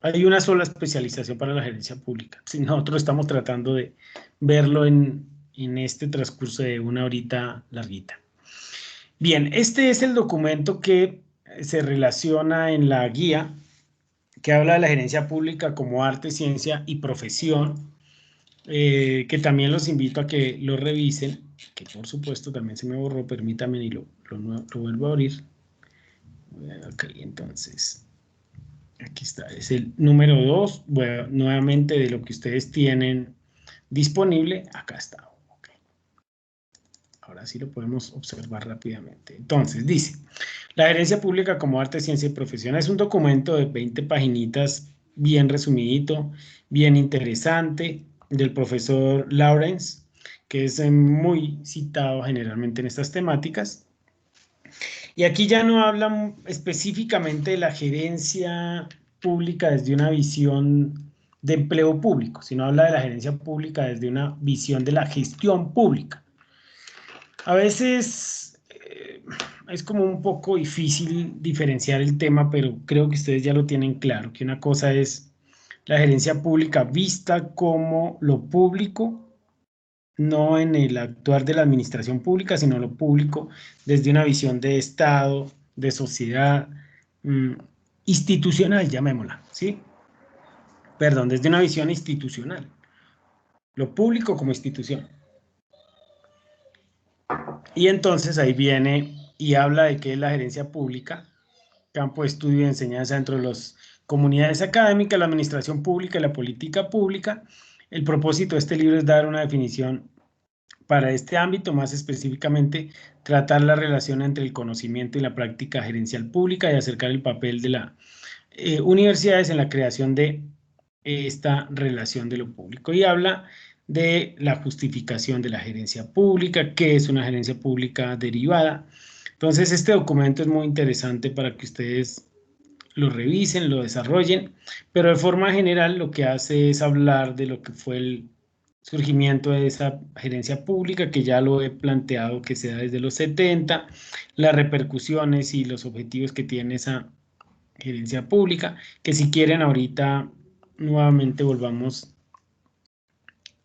hay una sola especialización para la gerencia pública. Si nosotros estamos tratando de verlo en este transcurso de una horita larguita. Bien, este es el documento que se relaciona en la guía que habla de la gerencia pública como arte, ciencia y profesión, que también los invito a que lo revisen, que por supuesto también se me borró, permítanme y lo vuelvo a abrir. Ok, entonces, aquí está, es el número 2, bueno, nuevamente de lo que ustedes tienen disponible, acá está. Okay. Ahora sí lo podemos observar rápidamente. Entonces, dice, la gerencia pública como arte, ciencia y profesión es un documento de 20 paginitas, bien resumidito, bien interesante, del profesor Lawrence, que es muy citado generalmente en estas temáticas. Y aquí ya no habla específicamente de la gerencia pública desde una visión de empleo público, sino habla de la gerencia pública desde una visión de la gestión pública. A veces es como un poco difícil diferenciar el tema, pero creo que ustedes ya lo tienen claro, que una cosa es la gerencia pública vista como lo público, no en el actuar de la administración pública, sino lo público desde una visión de Estado, de sociedad, institucional, llamémosla, ¿sí? Perdón, desde una visión institucional, lo público como institución. Y entonces ahí viene y habla de qué es la gerencia pública, campo de estudio y enseñanza dentro de las comunidades académicas, la administración pública y la política pública. El propósito de este libro es dar una definición para este ámbito, más específicamente, tratar la relación entre el conocimiento y la práctica gerencial pública y acercar el papel de las universidades en la creación de esta relación de lo público. Y habla de la justificación de la gerencia pública, qué es una gerencia pública derivada. Entonces, este documento es muy interesante para que ustedes lo revisen, lo desarrollen, pero de forma general lo que hace es hablar de lo que fue el surgimiento de esa gerencia pública, que ya lo he planteado que se da desde los 70, las repercusiones y los objetivos que tiene esa gerencia pública, que si quieren ahorita nuevamente volvamos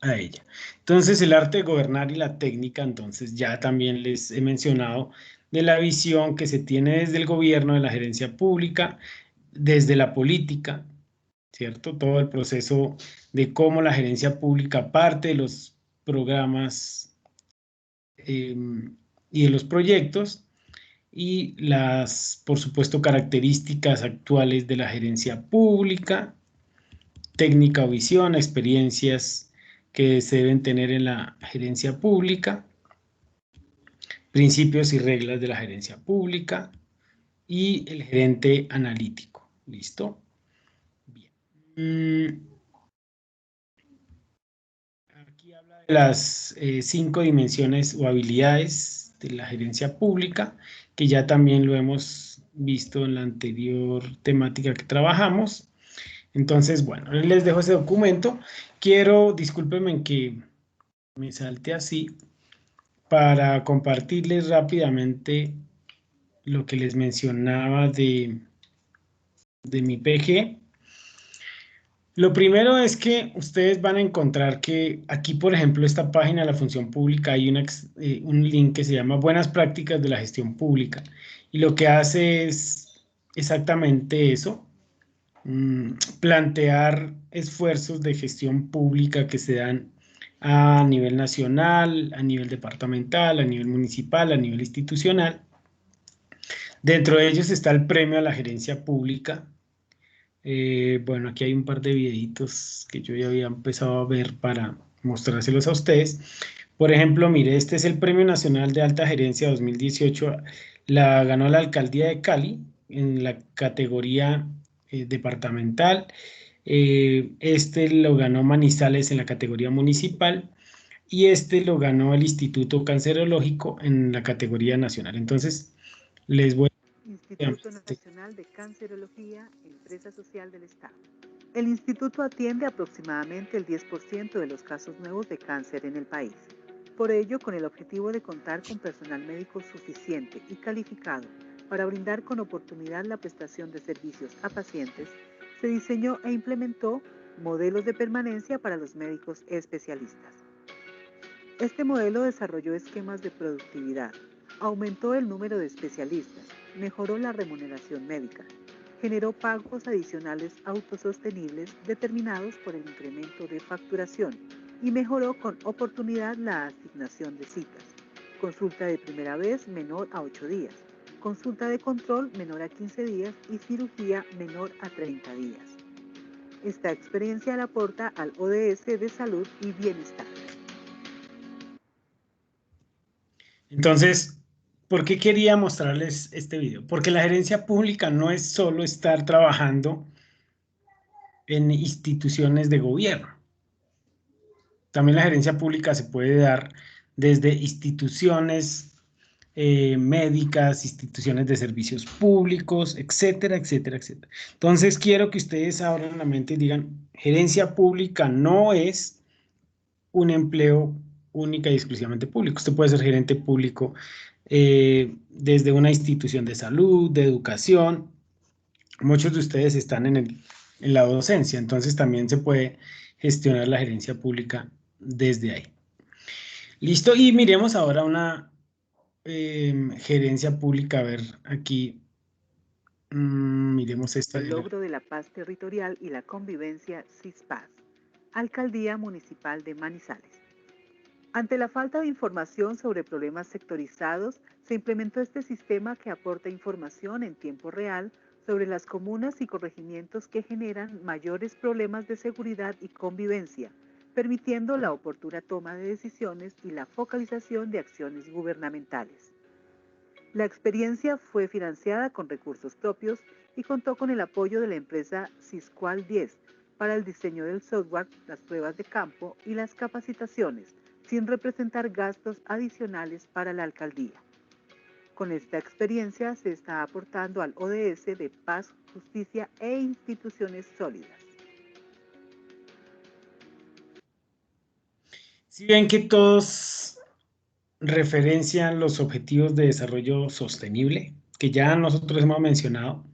a ella. Entonces, el arte de gobernar y la técnica, entonces ya también les he mencionado de la visión que se tiene desde el gobierno de la gerencia pública, desde la política, ¿cierto? Todo el proceso de cómo la gerencia pública parte de los programas y de los proyectos y las, por supuesto, características actuales de la gerencia pública, técnica o visión, experiencias que se deben tener en la gerencia pública, principios y reglas de la gerencia pública y el gerente analítico. ¿Listo? Bien. Aquí habla de las 5 dimensiones o habilidades de la gerencia pública, que ya también lo hemos visto en la anterior temática que trabajamos. Entonces, bueno, les dejo ese documento. Quiero, discúlpenme en que me salte así, para compartirles rápidamente lo que les mencionaba de mi PG. Lo primero es que ustedes van a encontrar que aquí, por ejemplo, esta página de la función pública, hay un link que se llama Buenas prácticas de la gestión pública. Y lo que hace es exactamente eso, plantear esfuerzos de gestión pública que se dan a nivel nacional, a nivel departamental, a nivel municipal, a nivel institucional. Dentro de ellos está el premio a la gerencia pública. Bueno, aquí hay un par de videitos que yo ya había empezado a ver para mostrárselos a ustedes. Por ejemplo, mire, este es el Premio Nacional de Alta Gerencia 2018. La ganó la Alcaldía de Cali en la categoría departamental. Este lo ganó Manizales en la categoría municipal y este lo ganó el Instituto Cancerológico en la categoría nacional. Entonces, les voy a... Instituto Nacional de Cancerología, empresa social del Estado. El instituto atiende aproximadamente el 10% de los casos nuevos de cáncer en el país. Por ello, con el objetivo de contar con personal médico suficiente y calificado para brindar con oportunidad la prestación de servicios a pacientes, se diseñó e implementó modelos de permanencia para los médicos especialistas. Este modelo desarrolló esquemas de productividad, Aumentó el número de especialistas, mejoró la remuneración médica, generó pagos adicionales autosostenibles determinados por el incremento de facturación y mejoró con oportunidad la asignación de citas. Consulta de primera vez menor a 8 días, consulta de control menor a 15 días y cirugía menor a 30 días. Esta experiencia la aporta al ODS de Salud y Bienestar. Entonces, ¿por qué quería mostrarles este video? Porque la gerencia pública no es solo estar trabajando en instituciones de gobierno. También la gerencia pública se puede dar desde instituciones médicas, instituciones de servicios públicos, etcétera, etcétera, etcétera. Entonces, quiero que ustedes abran la mente y digan, gerencia pública no es un empleo única y exclusivamente público. Usted puede ser gerente público desde una institución de salud, de educación. Muchos de ustedes están en la docencia, entonces también se puede gestionar la gerencia pública desde ahí. Listo, y miremos ahora una gerencia pública. A ver, aquí, miremos esta. El logro de la paz territorial y la convivencia CISPAS. Alcaldía Municipal de Manizales. Ante la falta de información sobre problemas sectorizados, se implementó este sistema que aporta información en tiempo real sobre las comunas y corregimientos que generan mayores problemas de seguridad y convivencia, permitiendo la oportuna toma de decisiones y la focalización de acciones gubernamentales. La experiencia fue financiada con recursos propios y contó con el apoyo de la empresa Sisqual 10 para el diseño del software, las pruebas de campo y las capacitaciones, sin representar gastos adicionales para la alcaldía. Con esta experiencia se está aportando al ODS de paz, justicia e instituciones sólidas. Si ven que todos referencian los objetivos de desarrollo sostenible, que ya nosotros hemos mencionado.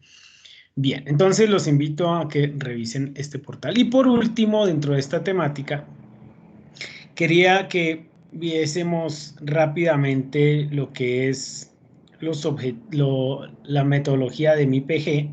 Bien, entonces los invito a que revisen este portal. Y por último, dentro de esta temática, quería que viésemos rápidamente lo que es la metodología de MIPG,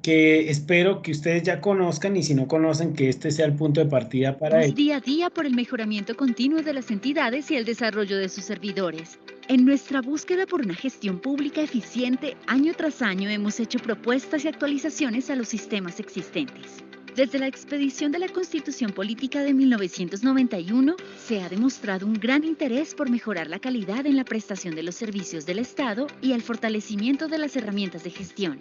que espero que ustedes ya conozcan, y si no conocen, que este sea el punto de partida para ello. Día a día por el mejoramiento continuo de las entidades y el desarrollo de sus servidores. En nuestra búsqueda por una gestión pública eficiente, año tras año hemos hecho propuestas y actualizaciones a los sistemas existentes. Desde la expedición de la Constitución Política de 1991, se ha demostrado un gran interés por mejorar la calidad en la prestación de los servicios del Estado y el fortalecimiento de las herramientas de gestión.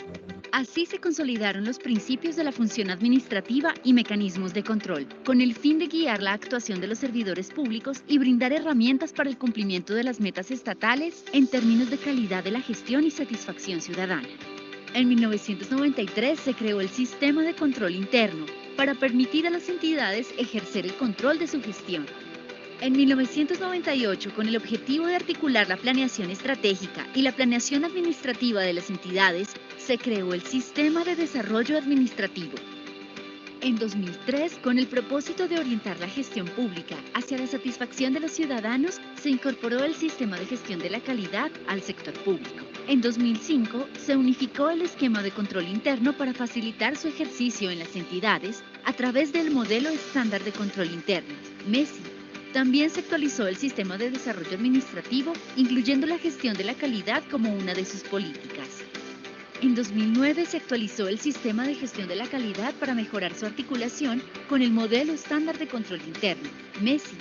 Así se consolidaron los principios de la función administrativa y mecanismos de control, con el fin de guiar la actuación de los servidores públicos y brindar herramientas para el cumplimiento de las metas estatales en términos de calidad de la gestión y satisfacción ciudadana. En 1993 se creó el Sistema de Control Interno para permitir a las entidades ejercer el control de su gestión. En 1998, con el objetivo de articular la planeación estratégica y la planeación administrativa de las entidades, se creó el Sistema de Desarrollo Administrativo. En 2003, con el propósito de orientar la gestión pública hacia la satisfacción de los ciudadanos, se incorporó el Sistema de Gestión de la Calidad al sector público. En 2005, se unificó el esquema de control interno para facilitar su ejercicio en las entidades a través del Modelo Estándar de Control Interno, MESI. También se actualizó el Sistema de Desarrollo Administrativo, incluyendo la gestión de la calidad como una de sus políticas. En 2009 se actualizó el Sistema de Gestión de la Calidad para mejorar su articulación con el Modelo Estándar de Control Interno, MESI.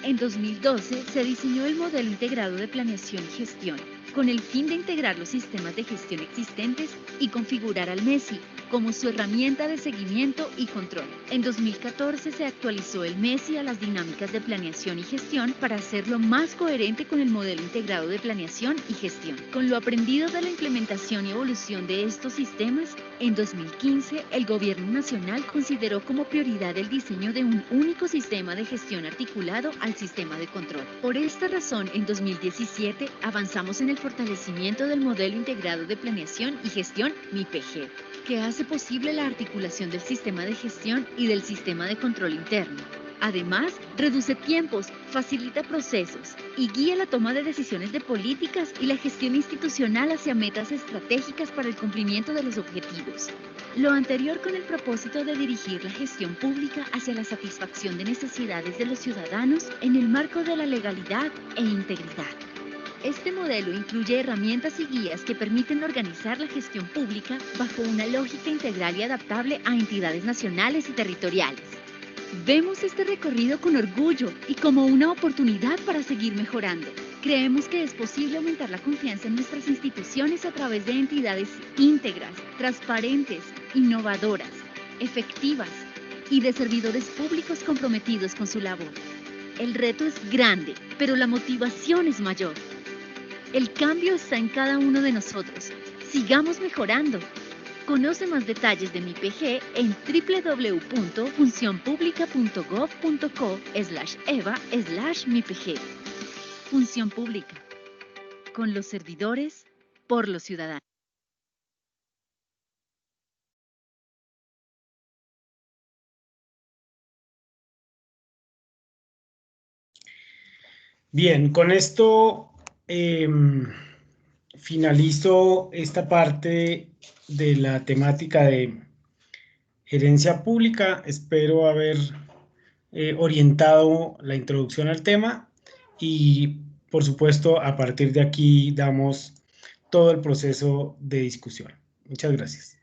En 2012 se diseñó el Modelo Integrado de Planeación y Gestión, con el fin de integrar los sistemas de gestión existentes y configurar al MESI como su herramienta de seguimiento y control. En 2014 se actualizó el MESI a las dinámicas de planeación y gestión para hacerlo más coherente con el modelo integrado de planeación y gestión. Con lo aprendido de la implementación y evolución de estos sistemas, en 2015 el Gobierno Nacional consideró como prioridad el diseño de un único sistema de gestión articulado al sistema de control. Por esta razón, en 2017 avanzamos en el fortalecimiento del modelo integrado de planeación y gestión MIPG, que hace posible la articulación del sistema de gestión y del sistema de control interno. Además, reduce tiempos, facilita procesos y guía la toma de decisiones de políticas y la gestión institucional hacia metas estratégicas para el cumplimiento de los objetivos. Lo anterior con el propósito de dirigir la gestión pública hacia la satisfacción de necesidades de los ciudadanos en el marco de la legalidad e integridad. Este modelo incluye herramientas y guías que permiten organizar la gestión pública bajo una lógica integral y adaptable a entidades nacionales y territoriales. Vemos este recorrido con orgullo y como una oportunidad para seguir mejorando. Creemos que es posible aumentar la confianza en nuestras instituciones a través de entidades íntegras, transparentes, innovadoras, efectivas y de servidores públicos comprometidos con su labor. El reto es grande, pero la motivación es mayor. El cambio está en cada uno de nosotros. Sigamos mejorando. Conoce más detalles de MIPG en www.funcionpublica.gov.co/eva/MIPG. Función Pública. Con los servidores, por los ciudadanos. Bien, con esto finalizo esta parte de la temática de gerencia pública. Espero haber orientado la introducción al tema y, por supuesto, a partir de aquí damos todo el proceso de discusión. Muchas gracias.